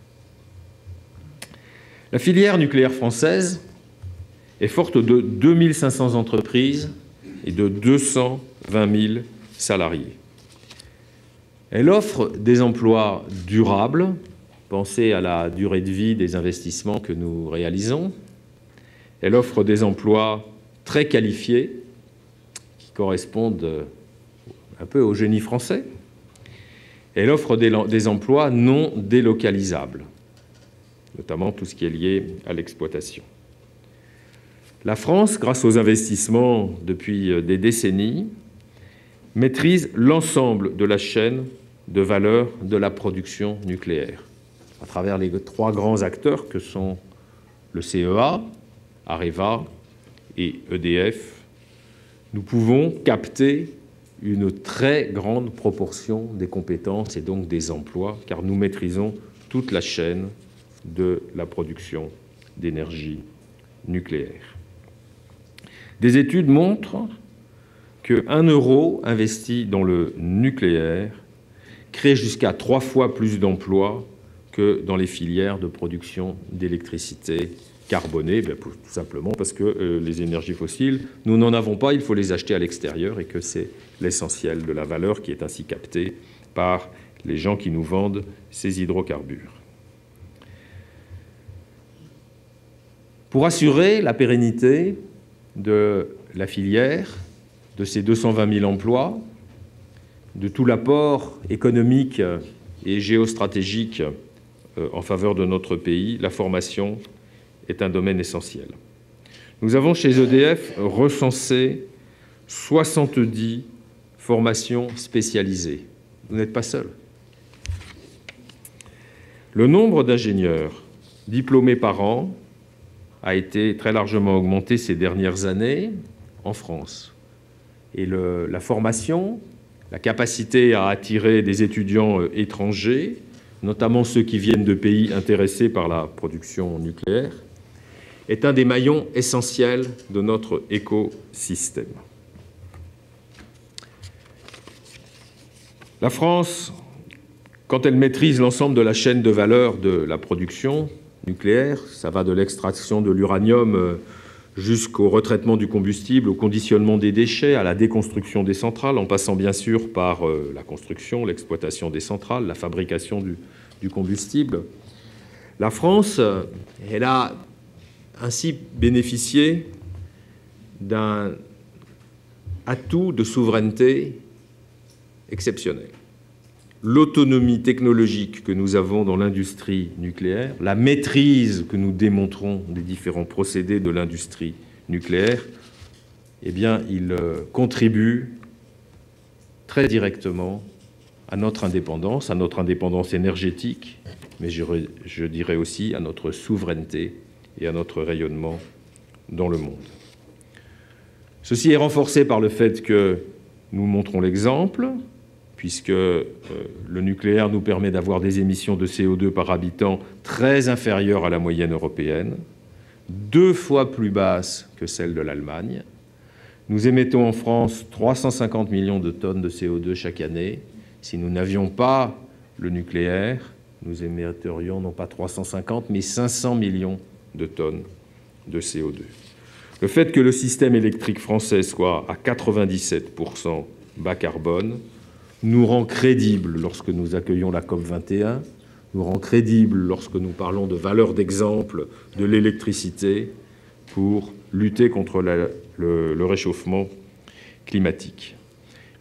La filière nucléaire française est forte de 2500 entreprises et de 220 000 salariés. Elle offre des emplois durables. Pensez à la durée de vie des investissements que nous réalisons. Elle offre des emplois très qualifiés qui correspondent un peu au génie français. Elle offre des emplois non délocalisables, notamment tout ce qui est lié à l'exploitation. La France, grâce aux investissements depuis des décennies, maîtrise l'ensemble de la chaîne de valeur de la production nucléaire, à travers les 3 grands acteurs que sont le CEA, Areva et EDF. Nous pouvons capter une très grande proportion des compétences et donc des emplois, car nous maîtrisons toute la chaîne de la production d'énergie nucléaire. Des études montrent que 1 euro investi dans le nucléaire crée jusqu'à 3 fois plus d'emplois que dans les filières de production d'électricité carbonée, tout simplement parce que les énergies fossiles, nous n'en avons pas, il faut les acheter à l'extérieur et que c'est l'essentiel de la valeur qui est ainsi captée par les gens qui nous vendent ces hydrocarbures. Pour assurer la pérennité de la filière, de ces 220 000 emplois, de tout l'apport économique et géostratégique en faveur de notre pays, la formation est un domaine essentiel. Nous avons chez EDF recensé 70 formations spécialisées. Vous n'êtes pas seul. Le nombre d'ingénieurs diplômés par an a été très largement augmenté ces dernières années en France. Et la formation, la capacité à attirer des étudiants étrangers, notamment ceux qui viennent de pays intéressés par la production nucléaire, est un des maillons essentiels de notre écosystème. La France, quand elle maîtrise l'ensemble de la chaîne de valeur de la production nucléaire, ça va de l'extraction de l'uranium jusqu'au retraitement du combustible, au conditionnement des déchets, à la déconstruction des centrales, en passant bien sûr par la construction, l'exploitation des centrales, la fabrication du combustible. La France, elle a ainsi bénéficié d'un atout de souveraineté exceptionnel. L'autonomie technologique que nous avons dans l'industrie nucléaire, la maîtrise que nous démontrons des différents procédés de l'industrie nucléaire, eh bien, il contribue très directement à notre indépendance énergétique, mais je dirais aussi à notre souveraineté et à notre rayonnement dans le monde. Ceci est renforcé par le fait que nous montrons l'exemple, puisque le nucléaire nous permet d'avoir des émissions de CO2 par habitant très inférieures à la moyenne européenne, 2 fois plus basses que celle de l'Allemagne. Nous émettons en France 350 millions de tonnes de CO2 chaque année. Si nous n'avions pas le nucléaire, nous émetterions non pas 350, mais 500 millions de tonnes de CO2. Le fait que le système électrique français soit à 97% bas carbone nous rend crédibles lorsque nous accueillons la COP21, nous rend crédibles lorsque nous parlons de valeur d'exemple de l'électricité pour lutter contre le réchauffement climatique.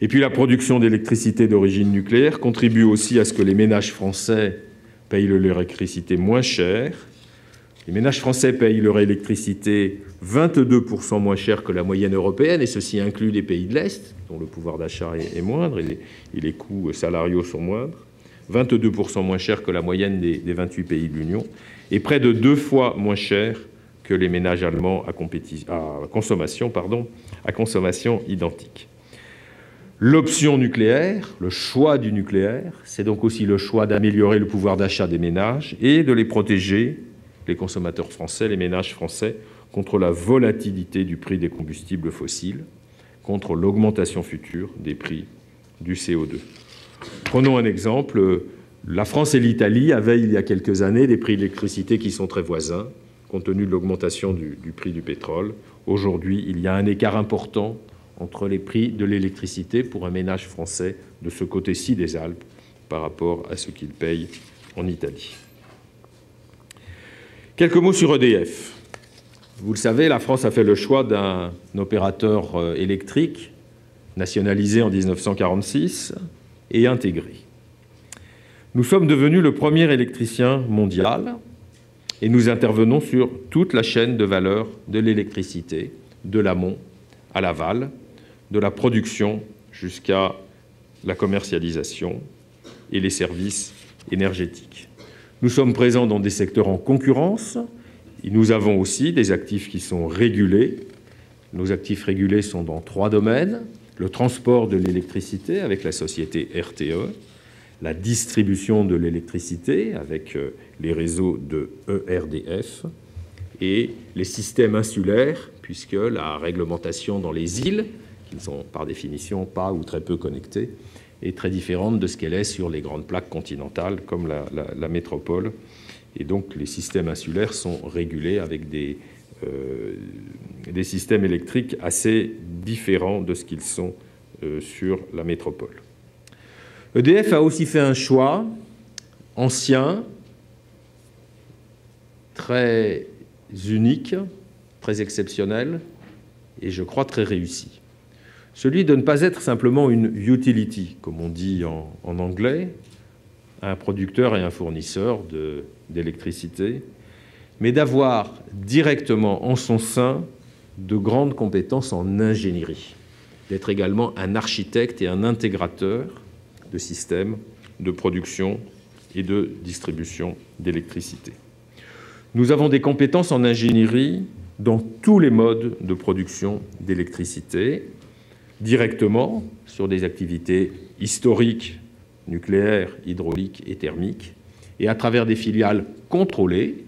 Et puis la production d'électricité d'origine nucléaire contribue aussi à ce que les ménages français payent l'électricité moins cher. Les ménages français payent leur électricité 22% moins cher que la moyenne européenne, et ceci inclut les pays de l'Est, dont le pouvoir d'achat est moindre et les coûts salariaux sont moindres, 22% moins cher que la moyenne des 28 pays de l'Union, et près de 2 fois moins cher que les ménages allemands à consommation identique. L'option nucléaire, le choix du nucléaire, c'est donc aussi le choix d'améliorer le pouvoir d'achat des ménages et de les protéger, les consommateurs français, les ménages français, contre la volatilité du prix des combustibles fossiles, contre l'augmentation future des prix du CO2. Prenons un exemple. La France et l'Italie avaient, il y a quelques années, des prix de l'électricité qui sont très voisins, compte tenu de l'augmentation du prix du pétrole. Aujourd'hui, il y a un écart important entre les prix de l'électricité pour un ménage français de ce côté-ci des Alpes par rapport à ce qu'il paye en Italie. Quelques mots sur EDF. Vous le savez, la France a fait le choix d'un opérateur électrique nationalisé en 1946 et intégré. Nous sommes devenus le premier électricien mondial et nous intervenons sur toute la chaîne de valeur de l'électricité, de l'amont à l'aval, de la production jusqu'à la commercialisation et les services énergétiques. Nous sommes présents dans des secteurs en concurrence. Et nous avons aussi des actifs qui sont régulés. Nos actifs régulés sont dans 3 domaines. Le transport de l'électricité avec la société RTE, la distribution de l'électricité avec les réseaux de ERDF et les systèmes insulaires, puisque la réglementation dans les îles, qui ne sont par définition pas ou très peu connectées, est très différente de ce qu'elle est sur les grandes plaques continentales comme la métropole. Et donc les systèmes insulaires sont régulés avec des systèmes électriques assez différents de ce qu'ils sont sur la métropole. EDF a aussi fait un choix ancien, très unique, très exceptionnel et je crois très réussi. Celui de ne pas être simplement une utility, comme on dit en anglais, un producteur et un fournisseur d'électricité, mais d'avoir directement en son sein de grandes compétences en ingénierie, d'être également un architecte et un intégrateur de systèmes de production et de distribution d'électricité. Nous avons des compétences en ingénierie dans tous les modes de production d'électricité, directement sur des activités historiques, nucléaires, hydrauliques et thermiques, et à travers des filiales contrôlées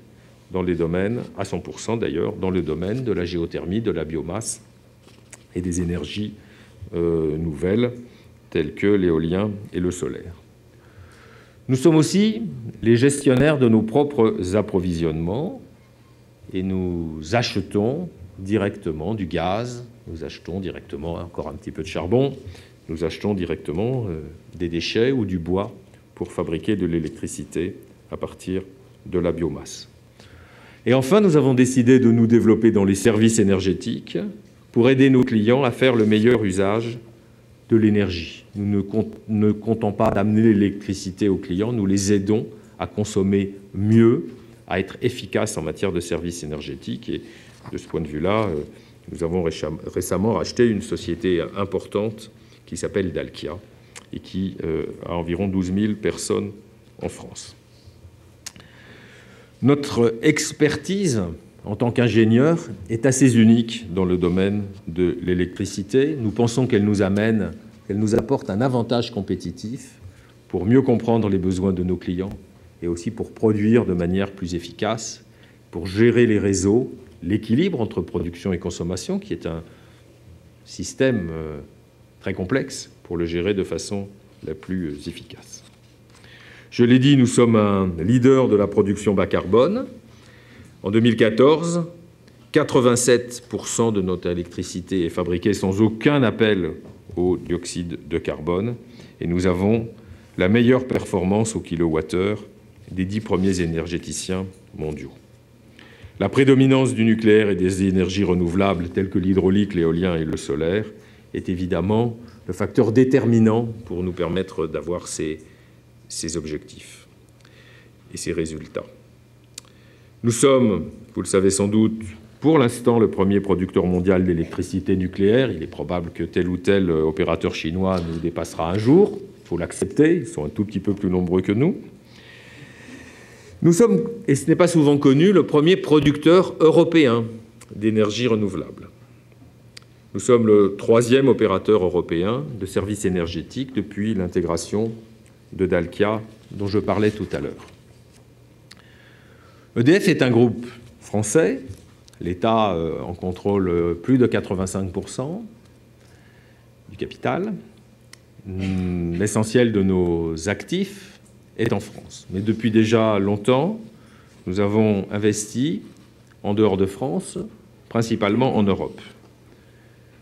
dans les domaines, à 100% d'ailleurs, dans le domaine de la géothermie, de la biomasse et des énergies nouvelles, telles que l'éolien et le solaire. Nous sommes aussi les gestionnaires de nos propres approvisionnements et nous achetons directement du gaz, nous achetons directement encore un petit peu de charbon, nous achetons directement des déchets ou du bois pour fabriquer de l'électricité à partir de la biomasse. Et enfin, nous avons décidé de nous développer dans les services énergétiques pour aider nos clients à faire le meilleur usage de l'énergie. Nous ne comptons pas d'amener l'électricité aux clients, nous les aidons à consommer mieux, à être efficaces en matière de services énergétiques. Et de ce point de vue-là, nous avons récemment racheté une société importante qui s'appelle Dalkia et qui a environ 12 000 personnes en France. Notre expertise en tant qu'ingénieur est assez unique dans le domaine de l'électricité. Nous pensons qu'elle nous apporte un avantage compétitif pour mieux comprendre les besoins de nos clients et aussi pour produire de manière plus efficace, pour gérer les réseaux, l'équilibre entre production et consommation, qui est un système très complexe, pour le gérer de façon la plus efficace. Je l'ai dit, nous sommes un leader de la production bas carbone. En 2014, 87% de notre électricité est fabriquée sans aucun appel au dioxyde de carbone et nous avons la meilleure performance au kilowattheure des 10 premiers énergéticiens mondiaux. La prédominance du nucléaire et des énergies renouvelables telles que l'hydraulique, l'éolien et le solaire est évidemment le facteur déterminant pour nous permettre d'avoir ces objectifs et ces résultats. Nous sommes, vous le savez sans doute, pour l'instant le premier producteur mondial d'électricité nucléaire. Il est probable que tel ou tel opérateur chinois nous dépassera un jour. Il faut l'accepter, ils sont un tout petit peu plus nombreux que nous. Nous sommes, et ce n'est pas souvent connu, le premier producteur européen d'énergie renouvelable. Nous sommes le 3e opérateur européen de services énergétiques depuis l'intégration de Dalkia dont je parlais tout à l'heure. EDF est un groupe français. L'État en contrôle plus de 85% du capital. L'essentiel de nos actifs est en France. Mais depuis déjà longtemps, nous avons investi en dehors de France, principalement en Europe.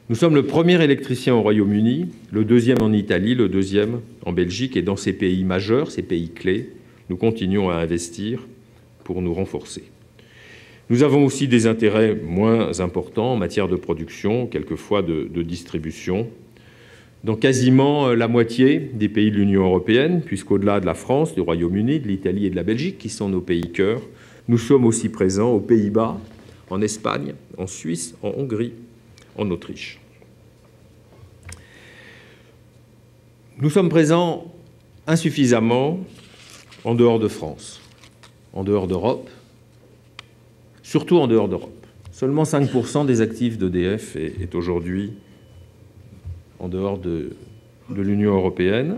Nous sommes le premier électricien au Royaume-Uni, le 2e en Italie, le 2e en Belgique, et dans ces pays majeurs, ces pays clés, nous continuons à investir pour nous renforcer. Nous avons aussi des intérêts moins importants en matière de production, quelquefois de distribution, dans quasiment la moitié des pays de l'Union européenne, puisqu'au-delà de la France, du Royaume-Uni, de l'Italie et de la Belgique, qui sont nos pays cœurs, nous sommes aussi présents aux Pays-Bas, en Espagne, en Suisse, en Hongrie, en Autriche. Nous sommes présents insuffisamment en dehors de France, en dehors d'Europe, surtout en dehors d'Europe. Seulement 5% des actifs d'EDF est aujourd'hui en dehors de l'Union européenne.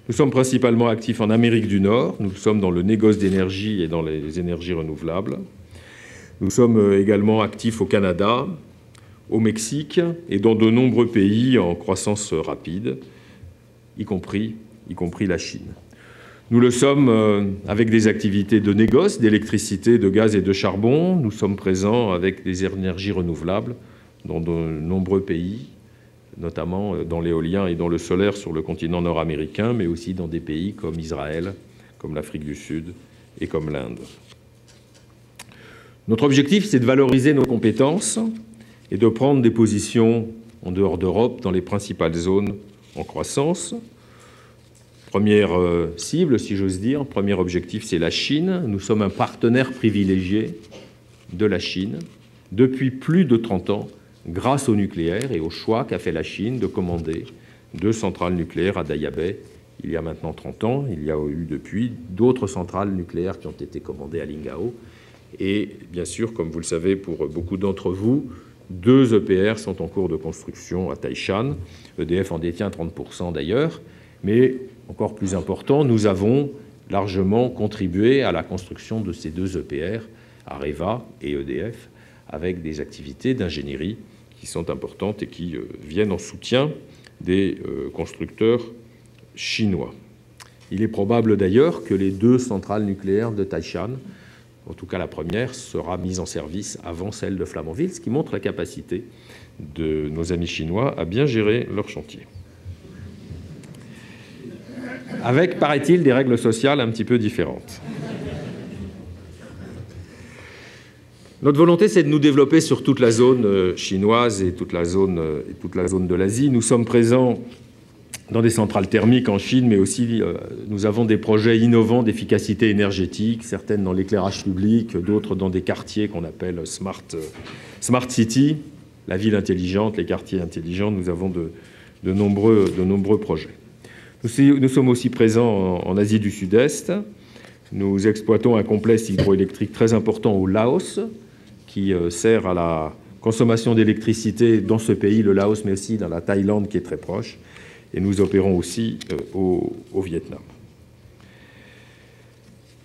Nous sommes principalement actifs en Amérique du Nord. Nous sommes dans le négoce d'énergie et dans les énergies renouvelables. Nous sommes également actifs au Canada, au Mexique et dans de nombreux pays en croissance rapide, y compris la Chine. Nous le sommes avec des activités de négoce, d'électricité, de gaz et de charbon. Nous sommes présents avec des énergies renouvelables dans de nombreux pays, notamment dans l'éolien et dans le solaire sur le continent nord-américain, mais aussi dans des pays comme Israël, comme l'Afrique du Sud et comme l'Inde. Notre objectif, c'est de valoriser nos compétences et de prendre des positions en dehors d'Europe dans les principales zones en croissance. Première cible, si j'ose dire, premier objectif, c'est la Chine. Nous sommes un partenaire privilégié de la Chine depuis plus de 30 ans, grâce au nucléaire et au choix qu'a fait la Chine de commander 2 centrales nucléaires à Daya Bay il y a maintenant 30 ans. Il y a eu depuis d'autres centrales nucléaires qui ont été commandées à Lingao. Et bien sûr, comme vous le savez pour beaucoup d'entre vous, 2 EPR sont en cours de construction à Taishan. EDF en détient 30% d'ailleurs, mais encore plus important, nous avons largement contribué à la construction de ces 2 EPR, Areva et EDF, avec des activités d'ingénierie qui sont importantes et qui viennent en soutien des constructeurs chinois. Il est probable d'ailleurs que les 2 centrales nucléaires de Taishan en tout cas la première, sera mise en service avant celle de Flamanville, ce qui montre la capacité de nos amis chinois à bien gérer leur chantier. Avec, paraît-il, des règles sociales un petit peu différentes. Notre volonté, c'est de nous développer sur toute la zone chinoise et toute la zone de l'Asie. Nous sommes présents dans des centrales thermiques en Chine, mais aussi nous avons des projets innovants d'efficacité énergétique, certaines dans l'éclairage public, d'autres dans des quartiers qu'on appelle Smart City, la ville intelligente, les quartiers intelligents. Nous avons de nombreux projets. Nous sommes aussi présents en Asie du Sud-Est. Nous exploitons un complexe hydroélectrique très important au Laos, qui sert à la consommation d'électricité dans ce pays, le Laos, mais aussi dans la Thaïlande, qui est très proche. Et nous opérons aussi au Vietnam.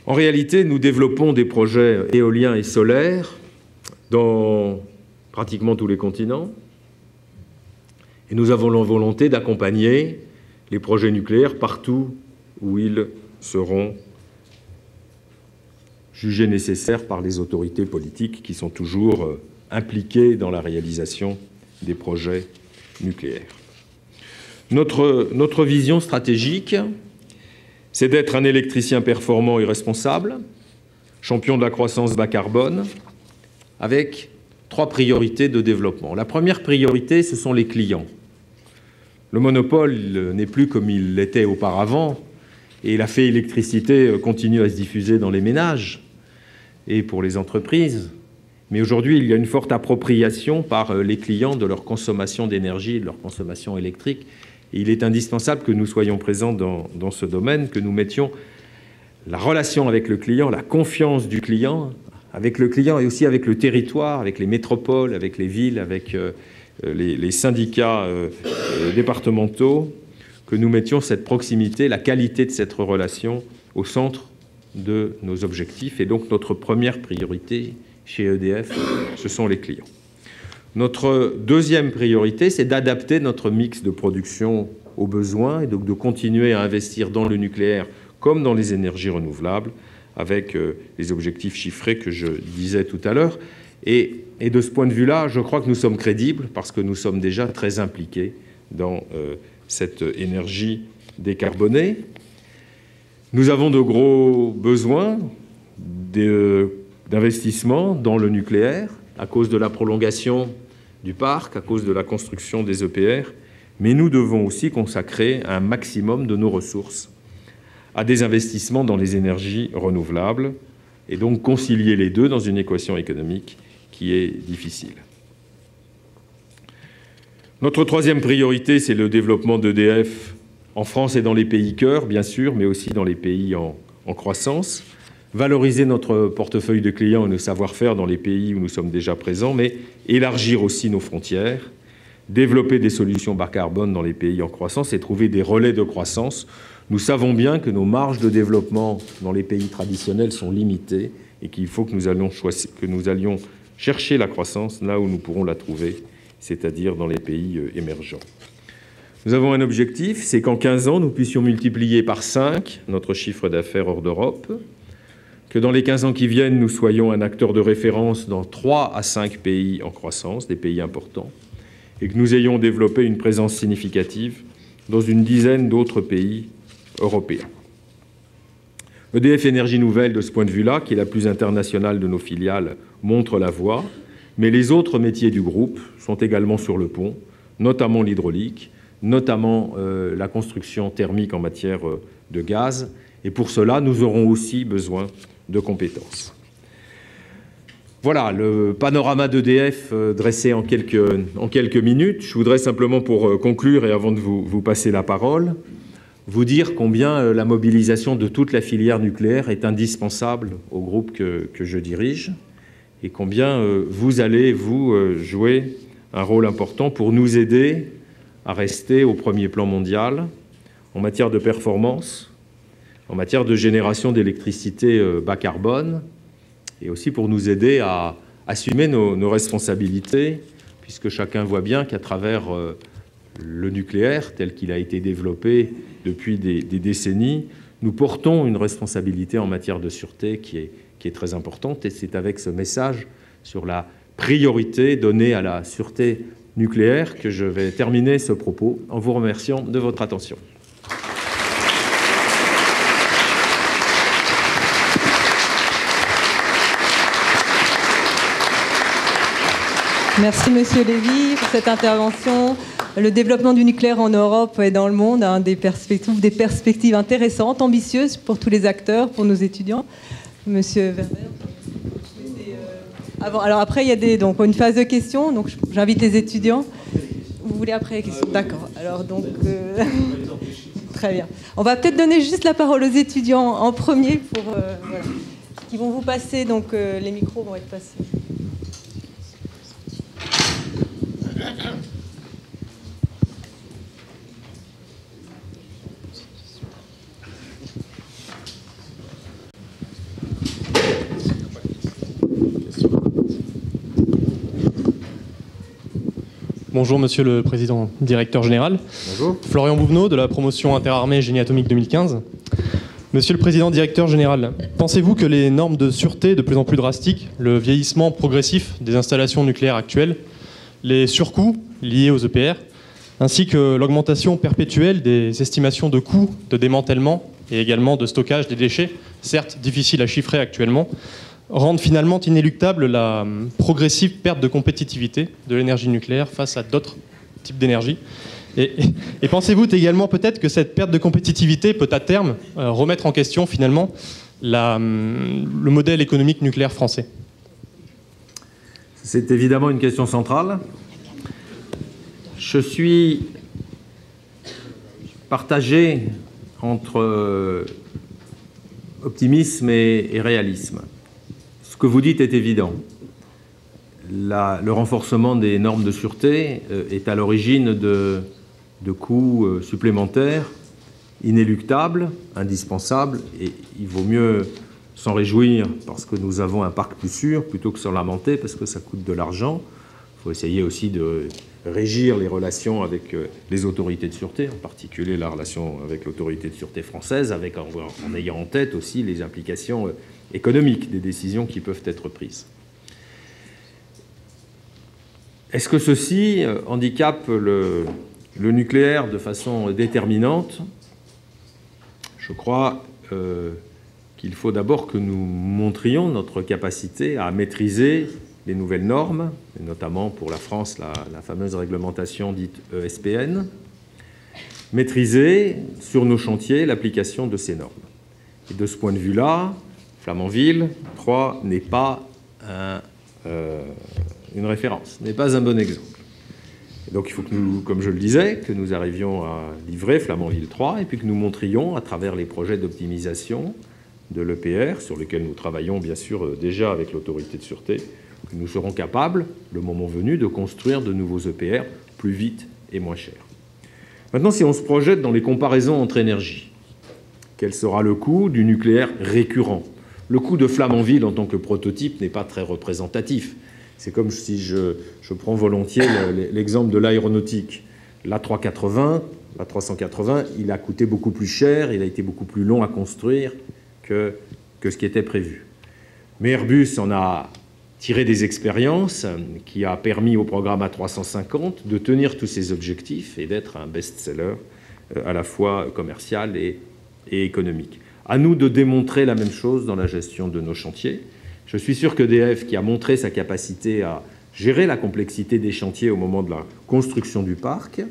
En réalité, nous développons des projets éoliens et solaires dans pratiquement tous les continents. Et nous avons la volonté d'accompagner les projets nucléaires partout où ils seront jugés nécessaires par les autorités politiques qui sont toujours impliquées dans la réalisation des projets nucléaires. Notre vision stratégique, c'est d'être un électricien performant et responsable, champion de la croissance bas carbone, avec 3 priorités de développement. La première priorité, ce sont les clients. Le monopole n'est plus comme il l'était auparavant, et la fée électricité continue à se diffuser dans les ménages et pour les entreprises. Mais aujourd'hui, il y a une forte appropriation par les clients de leur consommation d'énergie, de leur consommation électrique. Et il est indispensable que nous soyons présents dans ce domaine, que nous mettions la relation avec le client, la confiance du client, avec le client et aussi avec le territoire, avec les métropoles, avec les villes, avec les syndicats départementaux, que nous mettions cette proximité, la qualité de cette relation au centre de nos objectifs. Et donc notre première priorité chez EDF, ce sont les clients. Notre deuxième priorité, c'est d'adapter notre mix de production aux besoins et donc de continuer à investir dans le nucléaire comme dans les énergies renouvelables avec les objectifs chiffrés que je disais tout à l'heure. Et de ce point de vue-là, je crois que nous sommes crédibles parce que nous sommes déjà très impliqués dans cette énergie décarbonée. Nous avons de gros besoins d'investissement dans le nucléaire à cause de la prolongation du parc, à cause de la construction des EPR, mais nous devons aussi consacrer un maximum de nos ressources à des investissements dans les énergies renouvelables et donc concilier les deux dans une équation économique qui est difficile. Notre troisième priorité, c'est le développement d'EDF en France et dans les pays cœurs, bien sûr, mais aussi dans les pays en croissance. Valoriser notre portefeuille de clients et nos savoir-faire dans les pays où nous sommes déjà présents, mais élargir aussi nos frontières, développer des solutions bas carbone dans les pays en croissance et trouver des relais de croissance. Nous savons bien que nos marges de développement dans les pays traditionnels sont limitées et qu'il faut que nous allions chercher la croissance là où nous pourrons la trouver, c'est-à-dire dans les pays émergents. Nous avons un objectif, c'est qu'en 15 ans, nous puissions multiplier par 5 notre chiffre d'affaires hors d'Europe, que dans les 15 ans qui viennent, nous soyons un acteur de référence dans 3 à 5 pays en croissance, des pays importants, et que nous ayons développé une présence significative dans une dizaine d'autres pays européens. EDF Énergie Nouvelle, de ce point de vue-là, qui est la plus internationale de nos filiales, montre la voie, mais les autres métiers du groupe sont également sur le pont, notamment l'hydraulique, notamment la construction thermique en matière de gaz, et pour cela, nous aurons aussi besoin de compétences. Voilà le panorama d'EDF dressé en quelques minutes. Je voudrais simplement, pour conclure et avant de vous passer la parole, vous dire combien la mobilisation de toute la filière nucléaire est indispensable au groupe que je dirige et combien vous allez, jouer un rôle important pour nous aider à rester au premier plan mondial en matière de performance, en matière de génération d'électricité bas carbone, et aussi pour nous aider à assumer nos responsabilités, puisque chacun voit bien qu'à travers le nucléaire, tel qu'il a été développé depuis des décennies, nous portons une responsabilité en matière de sûreté qui qui est très importante, et c'est avec ce message sur la priorité donnée à la sûreté nucléaire que je vais terminer ce propos en vous remerciant de votre attention. Merci Monsieur Lévy pour cette intervention. Le développement du nucléaire en Europe et dans le monde a des perspectives intéressantes, ambitieuses pour tous les acteurs, pour nos étudiants. Monsieur Werber. Alors après, il y a donc une phase de questions. Donc j'invite les étudiants. Vous voulez après les questions? D'accord. Alors donc très bien. On va peut-être donner juste la parole aux étudiants en premier pour voilà, qui vont vous passer. Donc les micros vont être passés. Bonjour Monsieur le Président Directeur Général. Bonjour. Florian Bouvenot de la promotion interarmée Génie Atomique 2015. Monsieur le Président Directeur Général, pensez-vous que les normes de sûreté de plus en plus drastiques, le vieillissement progressif des installations nucléaires actuelles, les surcoûts liés aux EPR, ainsi que l'augmentation perpétuelle des estimations de coûts de démantèlement et également de stockage des déchets, certes difficiles à chiffrer actuellement, rendent finalement inéluctable la progressive perte de compétitivité de l'énergie nucléaire face à d'autres types d'énergie. Et pensez-vous également peut-être que cette perte de compétitivité peut à terme remettre en question finalement le modèle économique nucléaire français? C'est évidemment une question centrale. Je suis partagé entre optimisme et réalisme. Ce que vous dites est évident. Le renforcement des normes de sûreté est à l'origine de coûts supplémentaires, inéluctables, indispensables, et il vaut mieux s'en réjouir parce que nous avons un parc plus sûr plutôt que s'en lamenter parce que ça coûte de l'argent. Il faut essayer aussi de régir les relations avec les autorités de sûreté, en particulier la relation avec l'autorité de sûreté française, en ayant en tête aussi les implications économiques des décisions qui peuvent être prises. Est-ce que ceci handicape le nucléaire de façon déterminante? Je crois qu'il faut d'abord que nous montrions notre capacité à maîtriser les nouvelles normes, et notamment pour la France, la fameuse réglementation dite ESPN, maîtriser sur nos chantiers l'application de ces normes. Et de ce point de vue-là, Flamanville 3 n'est pas une référence, n'est pas un bon exemple. Et donc il faut que nous, comme je le disais, que nous arrivions à livrer Flamanville 3 et puis que nous montrions à travers les projets d'optimisation de l'EPR, sur lesquels nous travaillons bien sûr déjà avec l'autorité de sûreté, que nous serons capables, le moment venu, de construire de nouveaux EPR plus vite et moins cher. Maintenant, si on se projette dans les comparaisons entre énergies, quel sera le coût du nucléaire récurrent? Le coût de Flamanville en tant que prototype n'est pas très représentatif. C'est comme si je prends volontiers l'exemple de l'aéronautique. L'A380, l'A380, il a coûté beaucoup plus cher, il a été beaucoup plus long à construire que ce qui était prévu. Mais Airbus en a tiré des expériences qui a permis au programme A350 de tenir tous ses objectifs et d'être un best-seller à la fois commercial et économique. À nous de démontrer la même chose dans la gestion de nos chantiers. Je suis sûr qu'EDF, qui a montré sa capacité à gérer la complexité des chantiers au moment de la construction du parc,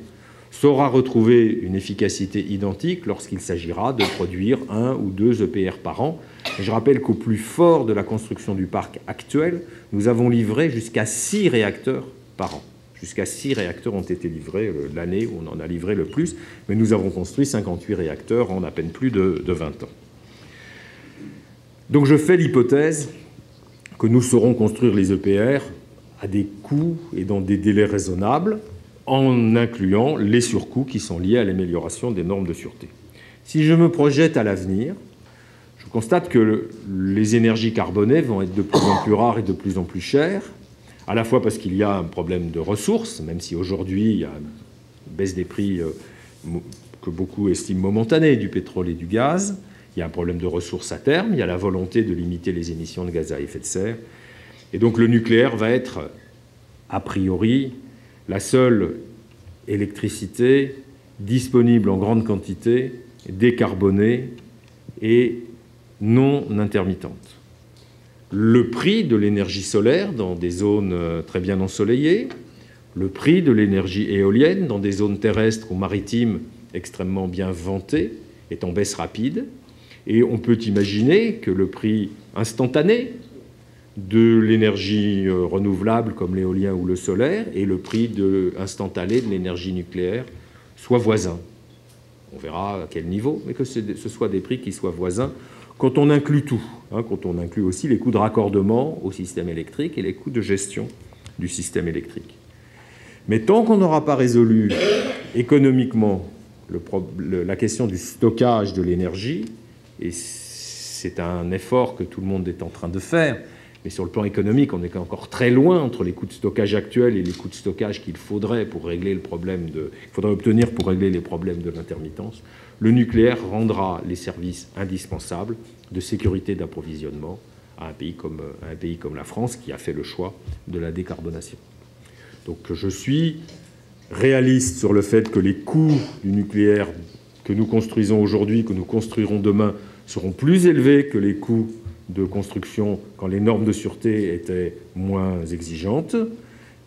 saura retrouver une efficacité identique lorsqu'il s'agira de produire 1 ou 2 EPR par an. Je rappelle qu'au plus fort de la construction du parc actuel, nous avons livré jusqu'à 6 réacteurs par an. Jusqu'à 6 réacteurs ont été livrés l'année où on en a livré le plus, mais nous avons construit 58 réacteurs en à peine plus de 20 ans. Donc je fais l'hypothèse que nous saurons construire les EPR à des coûts et dans des délais raisonnables, en incluant les surcoûts qui sont liés à l'amélioration des normes de sûreté. Si je me projette à l'avenir, je constate que les énergies carbonées vont être de plus en plus rares et de plus en plus chères, à la fois parce qu'il y a un problème de ressources, même si aujourd'hui il y a une baisse des prix que beaucoup estiment momentanée du pétrole et du gaz. Il y a un problème de ressources à terme, il y a la volonté de limiter les émissions de gaz à effet de serre. Et donc le nucléaire va être, a priori, la seule électricité disponible en grande quantité, décarbonée et non intermittente. Le prix de l'énergie solaire dans des zones très bien ensoleillées, le prix de l'énergie éolienne dans des zones terrestres ou maritimes extrêmement bien ventées est en baisse rapide. Et on peut imaginer que le prix instantané de l'énergie renouvelable comme l'éolien ou le solaire et le prix instantané de l'énergie nucléaire soient voisins. On verra à quel niveau, mais que ce soit des prix qui soient voisins quand on inclut tout, quand on inclut aussi les coûts de raccordement au système électrique et les coûts de gestion du système électrique. Mais tant qu'on n'aura pas résolu économiquement la question du stockage de l'énergie, et c'est un effort que tout le monde est en train de faire, mais sur le plan économique, on est encore très loin entre les coûts de stockage actuels et les coûts de stockage qu'il faudrait obtenir pour régler les problèmes de l'intermittence. Le nucléaire rendra les services indispensables de sécurité d'approvisionnement à un pays comme la France qui a fait le choix de la décarbonation. Donc je suis réaliste sur le fait que les coûts du nucléaire que nous construisons aujourd'hui, que nous construirons demain, seront plus élevés que les coûts de construction quand les normes de sûreté étaient moins exigeantes.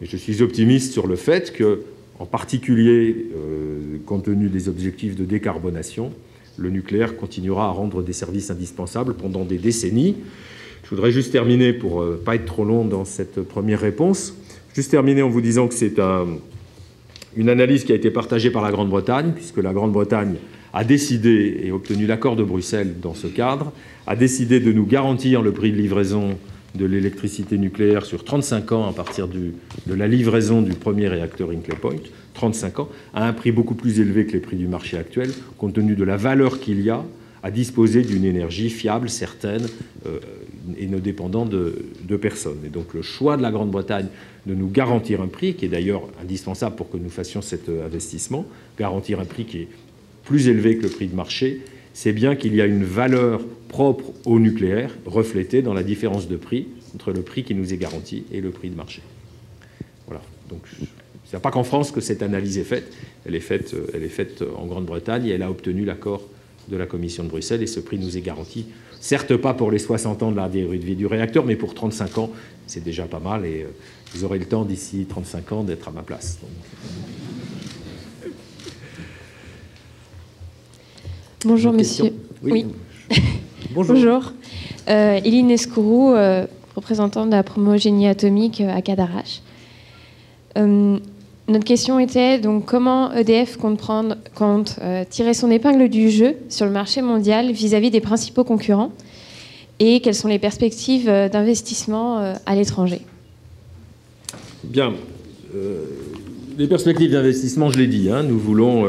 Et je suis optimiste sur le fait que, en particulier, compte tenu des objectifs de décarbonation, le nucléaire continuera à rendre des services indispensables pendant des décennies. Je voudrais juste terminer, pour ne pas être trop long dans cette première réponse, juste terminer en vous disant que c'est une analyse qui a été partagée par la Grande-Bretagne, puisque la Grande-Bretagne a décidé, et obtenu l'accord de Bruxelles dans ce cadre, a décidé de nous garantir le prix de livraison de l'électricité nucléaire sur 35 ans à partir de la livraison du premier réacteur Hinkley Point, 35 ans, à un prix beaucoup plus élevé que les prix du marché actuel, compte tenu de la valeur qu'il y a à disposer d'une énergie fiable, certaine et ne dépendant de personne. Et donc le choix de la Grande-Bretagne de nous garantir un prix, qui est d'ailleurs indispensable pour que nous fassions cet investissement, garantir un prix qui est plus élevé que le prix de marché, c'est bien qu'il y a une valeur propre au nucléaire reflétée dans la différence de prix entre le prix qui nous est garanti et le prix de marché. Voilà. Donc, ce n'est pas qu'en France que cette analyse est faite. Elle est faite en Grande-Bretagne et elle a obtenu l'accord de la Commission de Bruxelles et ce prix nous est garanti. Certes pas pour les 60 ans de la durée de vie du réacteur, mais pour 35 ans, c'est déjà pas mal et vous aurez le temps d'ici 35 ans d'être à ma place. Donc... Bonjour monsieur. Oui. Bonjour. Bonjour. Eline Escourou, représentante de la promo Génie Atomique à Cadarache. Notre question était donc comment EDF compte tirer son épingle du jeu sur le marché mondial vis-à-vis des principaux concurrents et quelles sont les perspectives d'investissement à l'étranger. Bien. Les perspectives d'investissement, je l'ai dit, nous voulons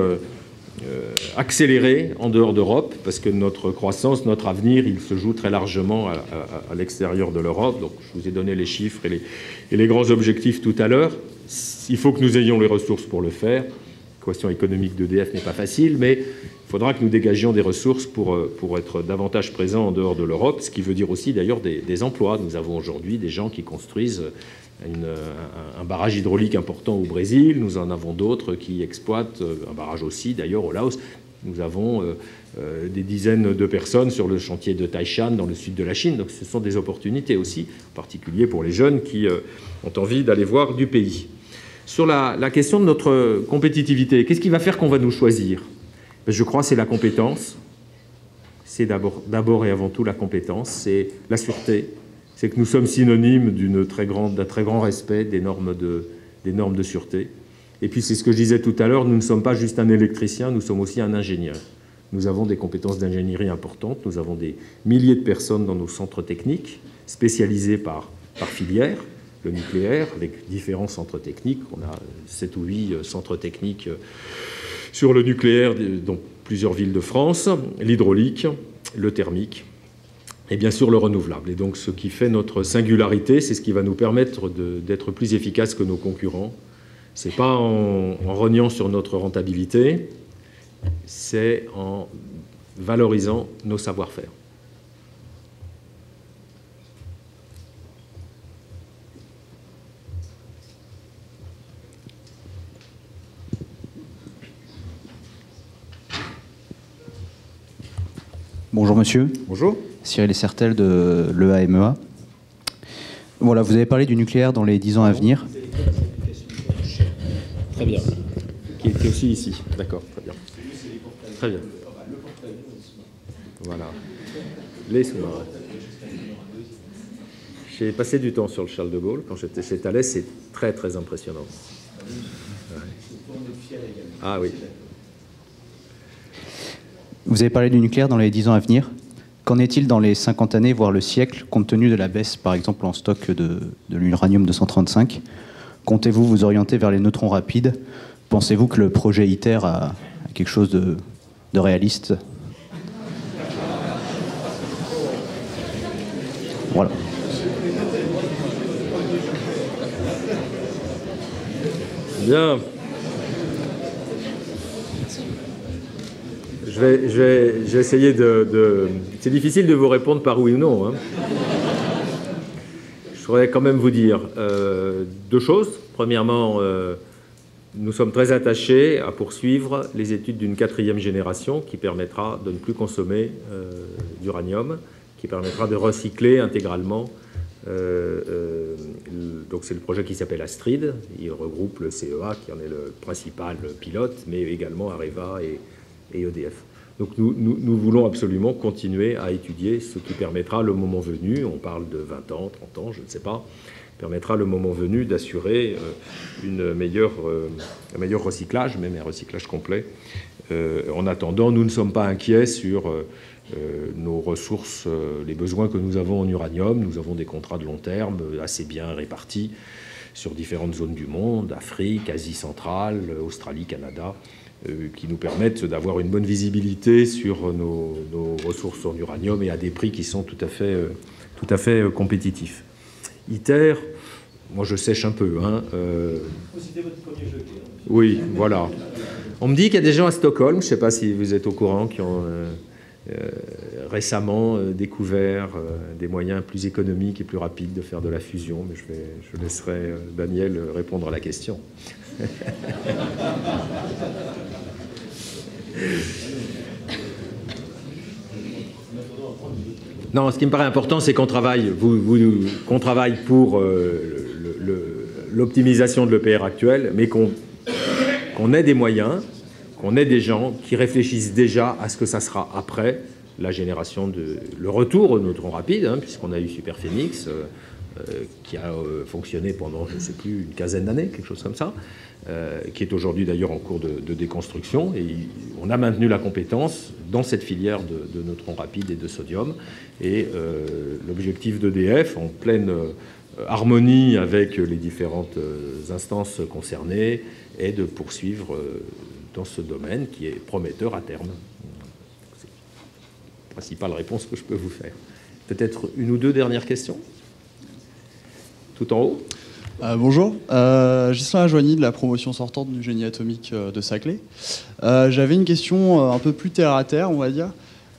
accélérer en dehors d'Europe parce que notre croissance, notre avenir, il se joue très largement à l'extérieur de l'Europe. Donc, je vous ai donné les chiffres et les grands objectifs tout à l'heure. Il faut que nous ayons les ressources pour le faire. La question économique d'EDF n'est pas facile, mais il faudra que nous dégagions des ressources pour être davantage présents en dehors de l'Europe, ce qui veut dire aussi d'ailleurs des emplois. Nous avons aujourd'hui des gens qui construisent un barrage hydraulique important au Brésil. Nous en avons d'autres qui exploitent un barrage aussi, d'ailleurs, au Laos. Nous avons des dizaines de personnes sur le chantier de Taishan, dans le sud de la Chine. Donc ce sont des opportunités aussi, en particulier pour les jeunes qui ont envie d'aller voir du pays. Sur la question de notre compétitivité, qu'est-ce qui va faire qu'on va nous choisir? Je crois que c'est la compétence. C'est d'abord et avant tout la compétence. C'est la sûreté. C'est que nous sommes synonymes d'un très grand respect des normes de sûreté. Et puis c'est ce que je disais tout à l'heure, nous ne sommes pas juste un électricien, nous sommes aussi un ingénieur. Nous avons des compétences d'ingénierie importantes, nous avons des milliers de personnes dans nos centres techniques, spécialisés par filière, le nucléaire, avec différents centres techniques. On a 7 ou 8 centres techniques sur le nucléaire dans plusieurs villes de France, l'hydraulique, le thermique, et bien sûr le renouvelable. Et donc ce qui fait notre singularité, c'est ce qui va nous permettre d'être plus efficaces que nos concurrents. Ce n'est pas en rognant sur notre rentabilité, c'est en valorisant nos savoir-faire. Bonjour monsieur. Bonjour. Cyril Essertel de l'EAMEA. Voilà, vous avez parlé du nucléaire dans les 10 ans à venir. Très bien. Qui était aussi ici. D'accord, très bien. Très bien. Voilà. Les sous-marins. J'ai passé du temps sur le Charles de Gaulle. Quand j'étais chez Thales, c'est très, très impressionnant. Ouais. Ah oui. Vous avez parlé du nucléaire dans les 10 ans à venir. Qu'en est-il dans les 50 années, voire le siècle, compte tenu de la baisse, par exemple, en stock de l'uranium-235 ? Comptez-vous vous orienter vers les neutrons rapides ? Pensez-vous que le projet ITER a quelque chose de réaliste ? Voilà. Bien. Je vais essayer de... C'est difficile de vous répondre par oui ou non. Hein. Je voudrais quand même vous dire deux choses. Premièrement, nous sommes très attachés à poursuivre les études d'une 4e génération qui permettra de ne plus consommer d'uranium, qui permettra de recycler intégralement. Donc c'est le projet qui s'appelle Astrid. Il regroupe le CEA qui en est le principal pilote, mais également Areva et EDF. Donc nous voulons absolument continuer à étudier ce qui permettra le moment venu, on parle de 20 ans, 30 ans, je ne sais pas, permettra le moment venu d'assurer un meilleur recyclage, même un recyclage complet. En attendant, nous ne sommes pas inquiets sur nos ressources, les besoins que nous avons en uranium. Nous avons des contrats de long terme assez bien répartis sur différentes zones du monde, Afrique, Asie centrale, Australie, Canada, qui nous permettent d'avoir une bonne visibilité sur nos ressources en uranium et à des prix qui sont tout à fait compétitifs. ITER, moi je sèche un peu. Hein, Vous citez votre premier jeu. Oui, voilà. On me dit qu'il y a des gens à Stockholm, je ne sais pas si vous êtes au courant, qui ont récemment découvert des moyens plus économiques et plus rapides de faire de la fusion, mais je laisserai Daniel répondre à la question. Non, ce qui me paraît important, c'est qu'on travaille, qu'on travaille pour l'optimisation de l'EPR actuel, mais qu'on ait des moyens, qu'on ait des gens qui réfléchissent déjà à ce que ça sera après la génération le retour au neutron rapide, hein, puisqu'on a eu Super Phoenix, qui a fonctionné pendant, je ne sais plus, une quinzaine d'années, quelque chose comme ça, qui est aujourd'hui d'ailleurs en cours de déconstruction. Et on a maintenu la compétence dans cette filière de neutrons rapides et de sodium. Et l'objectif d'EDF, en pleine harmonie avec les différentes instances concernées, est de poursuivre dans ce domaine qui est prometteur à terme. C'est la principale réponse que je peux vous faire. Peut-être une ou deux dernières questions ? Tout en haut. Bonjour, Gislain Ajoigny de la promotion sortante du génie atomique de Saclay. J'avais une question un peu plus terre à terre, on va dire,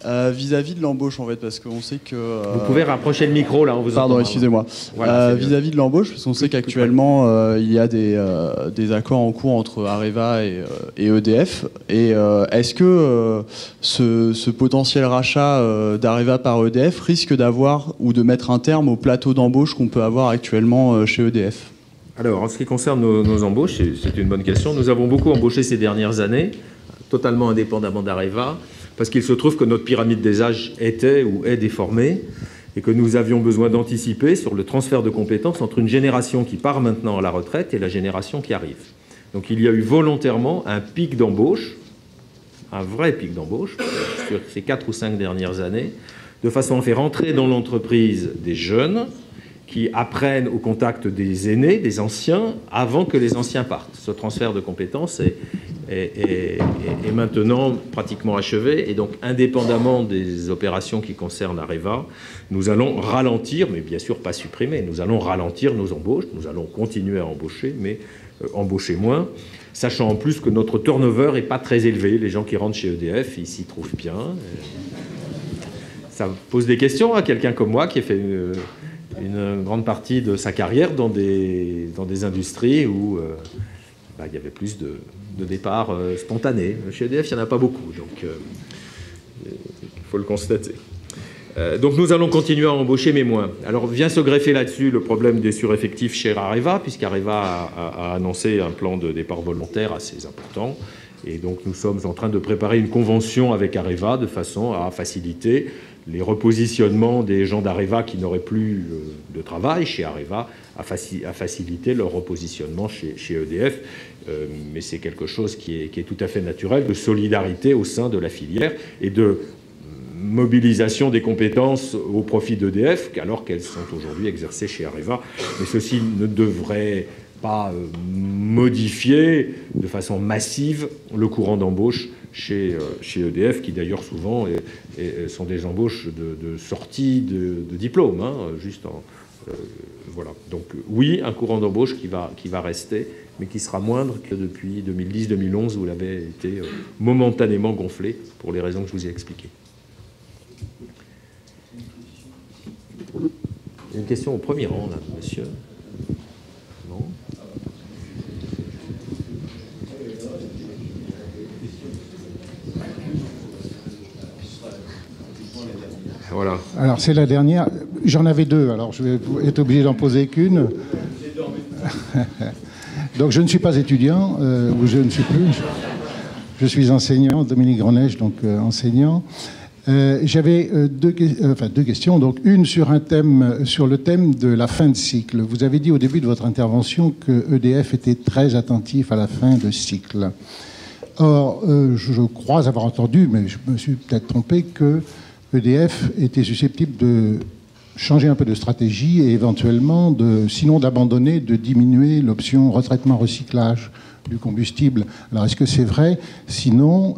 vis-à-vis de l'embauche en fait, parce qu'on sait que... Vous pouvez rapprocher le micro là, on vous entend. Pardon, excusez-moi. Voilà, vis-à-vis de l'embauche, parce qu'on sait qu'actuellement il y a des accords en cours entre Areva et EDF. Et est-ce que ce potentiel rachat d'Areva par EDF risque d'avoir ou de mettre un terme au plateau d'embauche qu'on peut avoir actuellement chez EDF ? Alors, en ce qui concerne nos embauches, c'est une bonne question. Nous avons beaucoup embauché ces dernières années, totalement indépendamment d'Areva, parce qu'il se trouve que notre pyramide des âges était ou est déformée et que nous avions besoin d'anticiper sur le transfert de compétences entre une génération qui part maintenant à la retraite et la génération qui arrive. Donc il y a eu volontairement un pic d'embauche, un vrai pic d'embauche, sur ces 4 ou 5 dernières années, de façon à faire entrer dans l'entreprise des jeunes qui apprennent au contact des aînés, des anciens, avant que les anciens partent. Ce transfert de compétences est maintenant pratiquement achevé, et donc indépendamment des opérations qui concernent Areva, nous allons ralentir, mais bien sûr pas supprimer, nous allons ralentir nos embauches, nous allons continuer à embaucher, mais embaucher moins. sachant en plus que notre turnover n'est pas très élevé. Les gens qui rentrent chez EDF, ils s'y trouvent bien. Ça pose des questions à quelqu'un comme moi qui a fait une grande partie de sa carrière dans des industries où il y avait plus de départs spontanés. Chez EDF, il n'y en a pas beaucoup, donc il faut le constater. Donc nous allons continuer à embaucher, mais moins. Alors vient se greffer là-dessus le problème des sureffectifs chez Areva, puisqu'Areva a annoncé un plan de départ volontaire assez important. Et donc nous sommes en train de préparer une convention avec Areva de façon à faciliter les repositionnements des gens d'Areva qui n'auraient plus de travail chez Areva, à faciliter leur repositionnement chez EDF. Mais c'est quelque chose qui est tout à fait naturel, de solidarité au sein de la filière et de mobilisation des compétences au profit d'EDF, alors qu'elles sont aujourd'hui exercées chez Areva. Mais ceci ne devrait pas modifier de façon massive le courant d'embauche chez EDF, qui d'ailleurs souvent sont des embauches de sortie de diplôme, voilà. Donc oui, un courant d'embauche qui va rester, mais qui sera moindre que depuis 2010-2011, où il avait été momentanément gonflé pour les raisons que je vous ai expliquées. Il y a une question au premier rang, là, monsieur. Non ? Voilà. Alors, c'est la dernière. J'en avais deux, alors je vais être obligé d'en poser qu'une. Donc, je ne suis pas étudiant, ou je ne suis plus. Je suis enseignant, Dominique Grenèche, donc enseignant. J'avais deux questions. Donc, une sur le thème de la fin de cycle. Vous avez dit au début de votre intervention que EDF était très attentif à la fin de cycle. Or, je crois avoir entendu, mais je me suis peut-être trompé, que EDF était susceptible de changer un peu de stratégie et éventuellement, sinon d'abandonner, de diminuer l'option retraitement-recyclage du combustible. Alors, est-ce que c'est vrai? Sinon,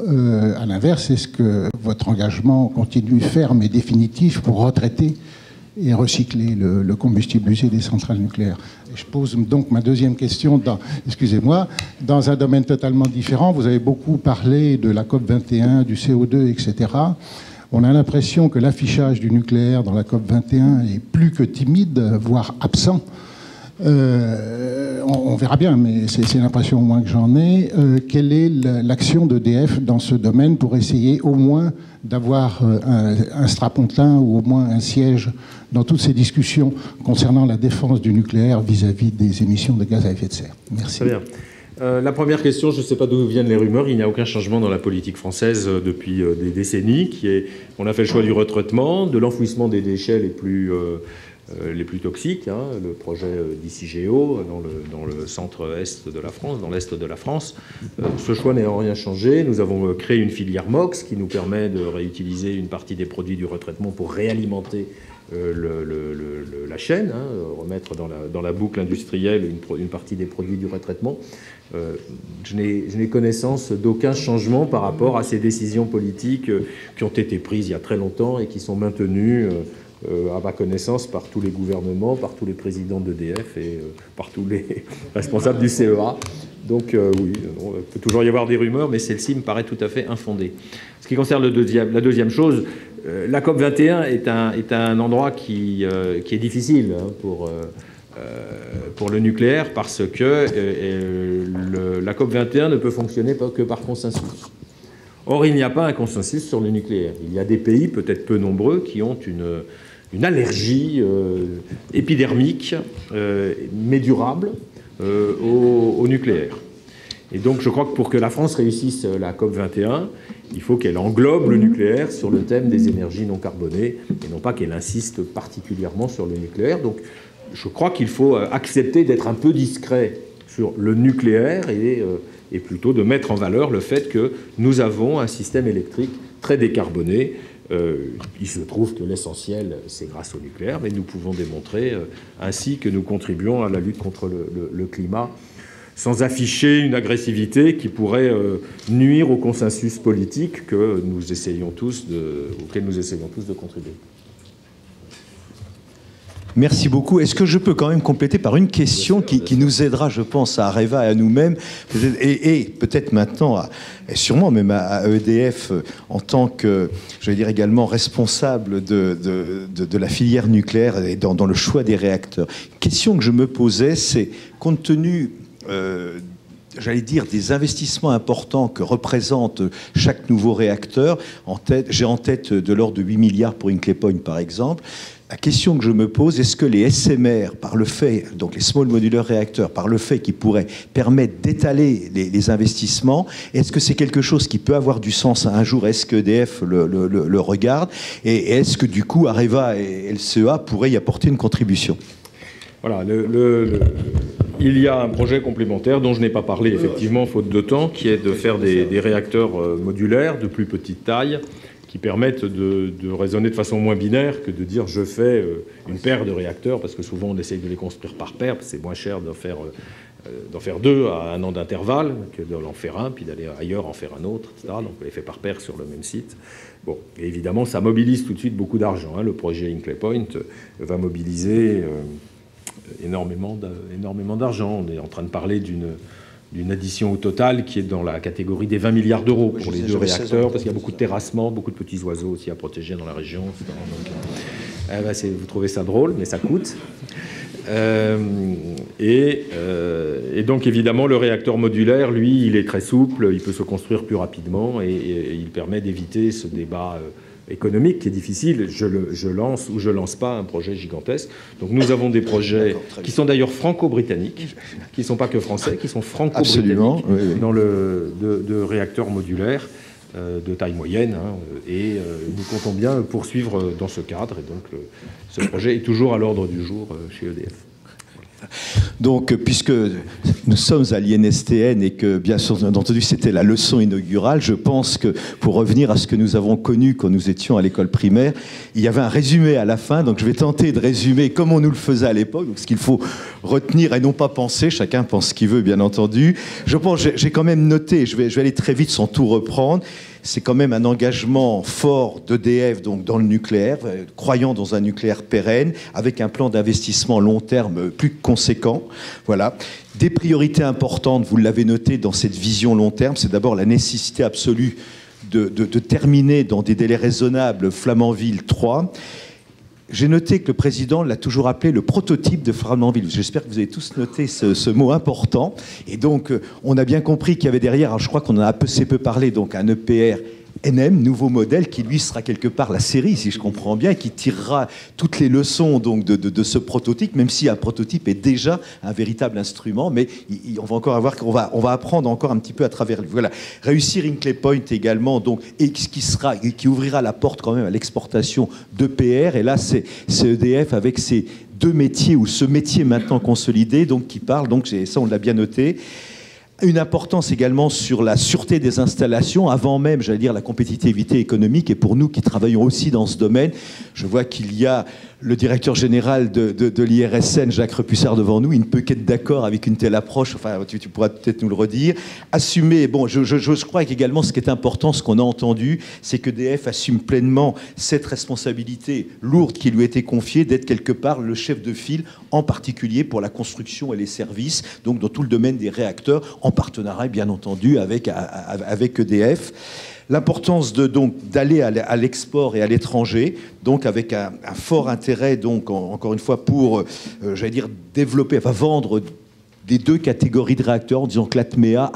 à l'inverse, est-ce que votre engagement continue ferme et définitif pour retraiter et recycler le combustible usé des centrales nucléaires? Et je pose donc ma deuxième question, dans un domaine totalement différent. Vous avez beaucoup parlé de la COP21, du CO2, etc. On a l'impression que l'affichage du nucléaire dans la COP21 est plus que timide, voire absent. On verra bien, mais c'est l'impression au moins que j'en ai. Quelle est l'action d'EDF dans ce domaine pour essayer au moins d'avoir un strapontin ou au moins un siège dans toutes ces discussions concernant la défense du nucléaire vis-à-vis des émissions de gaz à effet de serre? Merci. Très bien. La première question, je ne sais pas d'où viennent les rumeurs. Il n'y a aucun changement dans la politique française depuis des décennies. On a fait le choix du retraitement, de l'enfouissement des déchets les plus toxiques, le projet d'ICIGEO dans le centre-est de la France, dans l'est de la France. Ce choix n'a en rien changé. Nous avons créé une filière MOX qui nous permet de réutiliser une partie des produits du retraitement pour réalimenter la chaîne, remettre dans la boucle industrielle une partie des produits du retraitement. Je n'ai connaissance d'aucun changement par rapport à ces décisions politiques qui ont été prises il y a très longtemps et qui sont maintenues à ma connaissance par tous les gouvernements, par tous les présidents d'EDF et par tous les responsables du CEA. Donc oui, il peut toujours y avoir des rumeurs, mais celle-ci me paraît tout à fait infondée. Ce qui concerne la deuxième chose, la COP21 est un endroit qui est difficile pour le nucléaire parce que la COP21 ne peut fonctionner que par consensus. Or, il n'y a pas un consensus sur le nucléaire. Il y a des pays, peut-être peu nombreux, qui ont une allergie épidermique, mais durable, au nucléaire. Et donc, je crois que pour que la France réussisse la COP21, il faut qu'elle englobe le nucléaire sur le thème des énergies non carbonées, et non pas qu'elle insiste particulièrement sur le nucléaire. Donc, je crois qu'il faut accepter d'être un peu discret sur le nucléaire et plutôt de mettre en valeur le fait que nous avons un système électrique très décarboné. Il se trouve que l'essentiel, c'est grâce au nucléaire, mais nous pouvons démontrer ainsi que nous contribuons à la lutte contre le climat sans afficher une agressivité qui pourrait nuire au consensus politique auquel nous essayons tous de contribuer. Merci beaucoup. Est-ce que je peux quand même compléter par une question qui nous aidera, je pense, à Areva et à nous-mêmes, et peut-être maintenant, et sûrement même à EDF, en tant que, je vais dire également, responsable de la filière nucléaire et dans le choix des réacteurs. Question que je me posais, c'est, compte tenu j'allais dire, des investissements importants que représente chaque nouveau réacteur. J'ai en tête de l'ordre de 8 milliards pour Hinkley Point, par exemple. La question que je me pose, est-ce que les SMR, par le fait, donc les Small Modular Reactors, par le fait qu'ils pourraient permettre d'étaler les investissements, est-ce que c'est quelque chose qui peut avoir du sens un jour? Est-ce que EDF le regarde? Et est-ce que du coup, Areva et LCEA pourraient y apporter une contribution? Voilà, il y a un projet complémentaire dont je n'ai pas parlé, effectivement, faute de temps, qui est de faire des réacteurs modulaires de plus petite taille qui permettent de raisonner de façon moins binaire que de dire je fais une paire de réacteurs, parce que souvent on essaye de les construire par paire, parce que c'est moins cher d'en faire deux à un an d'intervalle que d'en faire un, puis d'aller ailleurs en faire un autre, etc. Donc on les fait par paire sur le même site. Bon, et évidemment, ça mobilise tout de suite beaucoup d'argent. Le projet Hinkley Point va mobiliser énormément d'argent. On est en train de parler d'une addition au total qui est dans la catégorie des 20 milliards d'euros pour les deux réacteurs, parce qu'il y a beaucoup de terrassements, beaucoup de petits oiseaux aussi à protéger dans la région. Donc, vous trouvez ça drôle, mais ça coûte. Et donc, évidemment, le réacteur modulaire, lui, il est très souple, il peut se construire plus rapidement et il permet d'éviter ce débat économique qui est difficile. Je lance ou je lance pas un projet gigantesque. Donc nous avons des projets qui sont d'ailleurs franco-britanniques, qui ne sont pas que français, qui sont franco-britanniques de réacteurs modulaires de taille moyenne. Et nous comptons bien poursuivre dans ce cadre. Et donc ce projet est toujours à l'ordre du jour chez EDF. Donc, puisque nous sommes à l'INSTN et que, bien sûr, entendu, c'était la leçon inaugurale, je pense que, pour revenir à ce que nous avons connu quand nous étions à l'école primaire, il y avait un résumé à la fin, donc je vais tenter de résumer comme on nous le faisait à l'époque, donc ce qu'il faut retenir et non pas penser, chacun pense ce qu'il veut, bien entendu. Je pense, j'ai quand même noté, je vais aller très vite sans tout reprendre, c'est quand même un engagement fort d'EDF donc dans le nucléaire, croyant dans un nucléaire pérenne, avec un plan d'investissement long terme plus conséquent. Voilà. Des priorités importantes, vous l'avez noté dans cette vision long terme, c'est d'abord la nécessité absolue de terminer dans des délais raisonnables Flamanville 3. J'ai noté que le président l'a toujours appelé le prototype de Flamanville. J'espère que vous avez tous noté ce mot important. Et donc, on a bien compris qu'il y avait derrière, alors je crois qu'on en a assez peu parlé, donc un EPR NM, nouveau modèle, qui lui sera quelque part la série, si je comprends bien, qui tirera toutes les leçons donc, de ce prototype, même si un prototype est déjà un véritable instrument, mais on va encore avoir, on va apprendre encore un petit peu à travers lui. Voilà. Réussir Hinkley Point également, donc, et qui ouvrira la porte quand même à l'exportation d'EPR, et là c'est EDF avec ses deux métiers, ou ce métier maintenant consolidé, donc qui parle, donc ça on l'a bien noté. Une importance également sur la sûreté des installations, avant même, j'allais dire, la compétitivité économique. Et pour nous qui travaillons aussi dans ce domaine, je vois qu'il y a le directeur général de l'IRSN, Jacques Repussard, devant nous. Il ne peut qu'être d'accord avec une telle approche. Enfin, tu pourras peut-être nous le redire. Assumer, bon, je crois qu'également, ce qui est important, ce qu'on a entendu, c'est que EDF assume pleinement cette responsabilité lourde qui lui a été confiée d'être quelque part le chef de file, en particulier pour la construction et les services, donc dans tout le domaine des réacteurs, en partenariat, bien entendu, avec EDF. L'importance d'aller à l'export et à l'étranger, donc avec un fort intérêt, donc encore une fois, pour, j'allais dire, développer, enfin vendre des deux catégories de réacteurs, en disant que l'ATMEA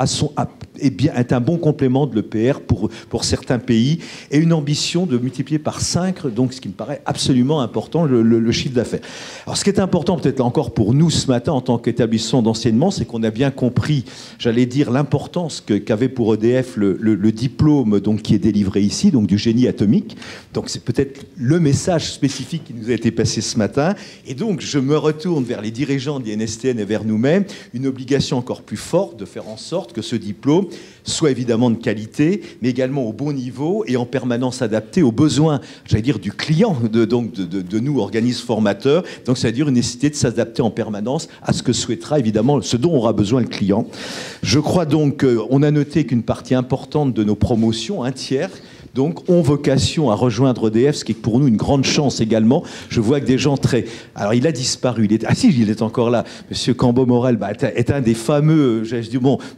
est un bon complément de l'EPR pour certains pays, et une ambition de multiplier par 5, donc ce qui me paraît absolument important, le chiffre d'affaires. Alors ce qui est important peut-être encore pour nous ce matin en tant qu'établissement d'enseignement, c'est qu'on a bien compris, j'allais dire, l'importance qu'avait pour EDF le diplôme donc, qui est délivré ici, donc du génie atomique. Donc c'est peut-être le message spécifique qui nous a été passé ce matin. Et donc je me retourne vers les dirigeants de l'INSTN et vers nous-mêmes, une obligation encore plus forte de faire en sorte que ce diplôme soit évidemment de qualité, mais également au bon niveau et en permanence adapté aux besoins, j'allais dire, du client, de nous, organismes formateurs. Donc, c'est-à-dire une nécessité de s'adapter en permanence à ce que souhaitera, évidemment, ce dont aura besoin le client. Je crois donc qu'on a noté qu'une partie importante de nos promotions, un tiers, donc ont vocation à rejoindre EDF, ce qui est pour nous une grande chance également. Je vois que des gens très... Alors il a disparu, il est encore là. Monsieur Cambo-Morel est un des fameux,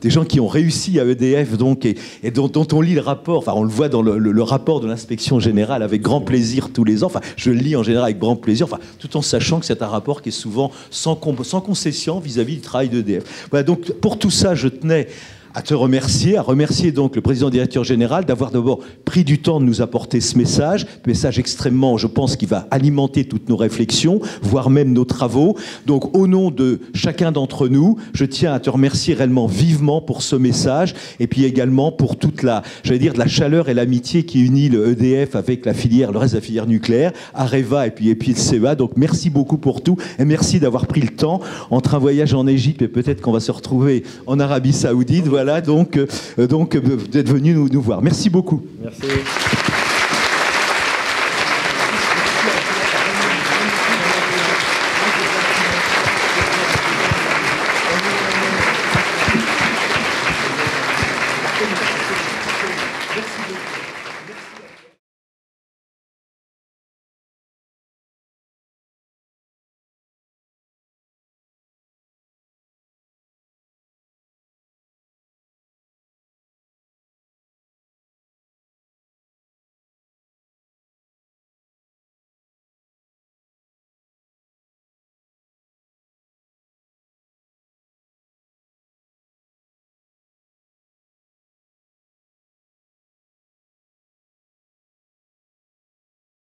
des gens qui ont réussi à EDF, donc, et dont on lit le rapport, enfin on le voit dans le rapport de l'inspection générale avec grand plaisir tous les ans, enfin je le lis en général avec grand plaisir, enfin, tout en sachant que c'est un rapport qui est souvent sans concession vis-à-vis du travail d'EDF. Voilà, donc pour tout ça, je tenais à te remercier, à remercier donc le président directeur général d'avoir d'abord pris du temps de nous apporter ce message extrêmement, je pense, qui va alimenter toutes nos réflexions, voire même nos travaux. Donc au nom de chacun d'entre nous, je tiens à te remercier réellement vivement pour ce message, et puis également pour toute la chaleur et l'amitié qui unit le EDF avec la filière, le reste de la filière nucléaire, Areva et puis le CEA. Donc merci beaucoup pour tout, et merci d'avoir pris le temps entre un voyage en Égypte et peut-être qu'on va se retrouver en Arabie Saoudite. Voilà, donc d'être venu nous voir. Merci beaucoup. Merci.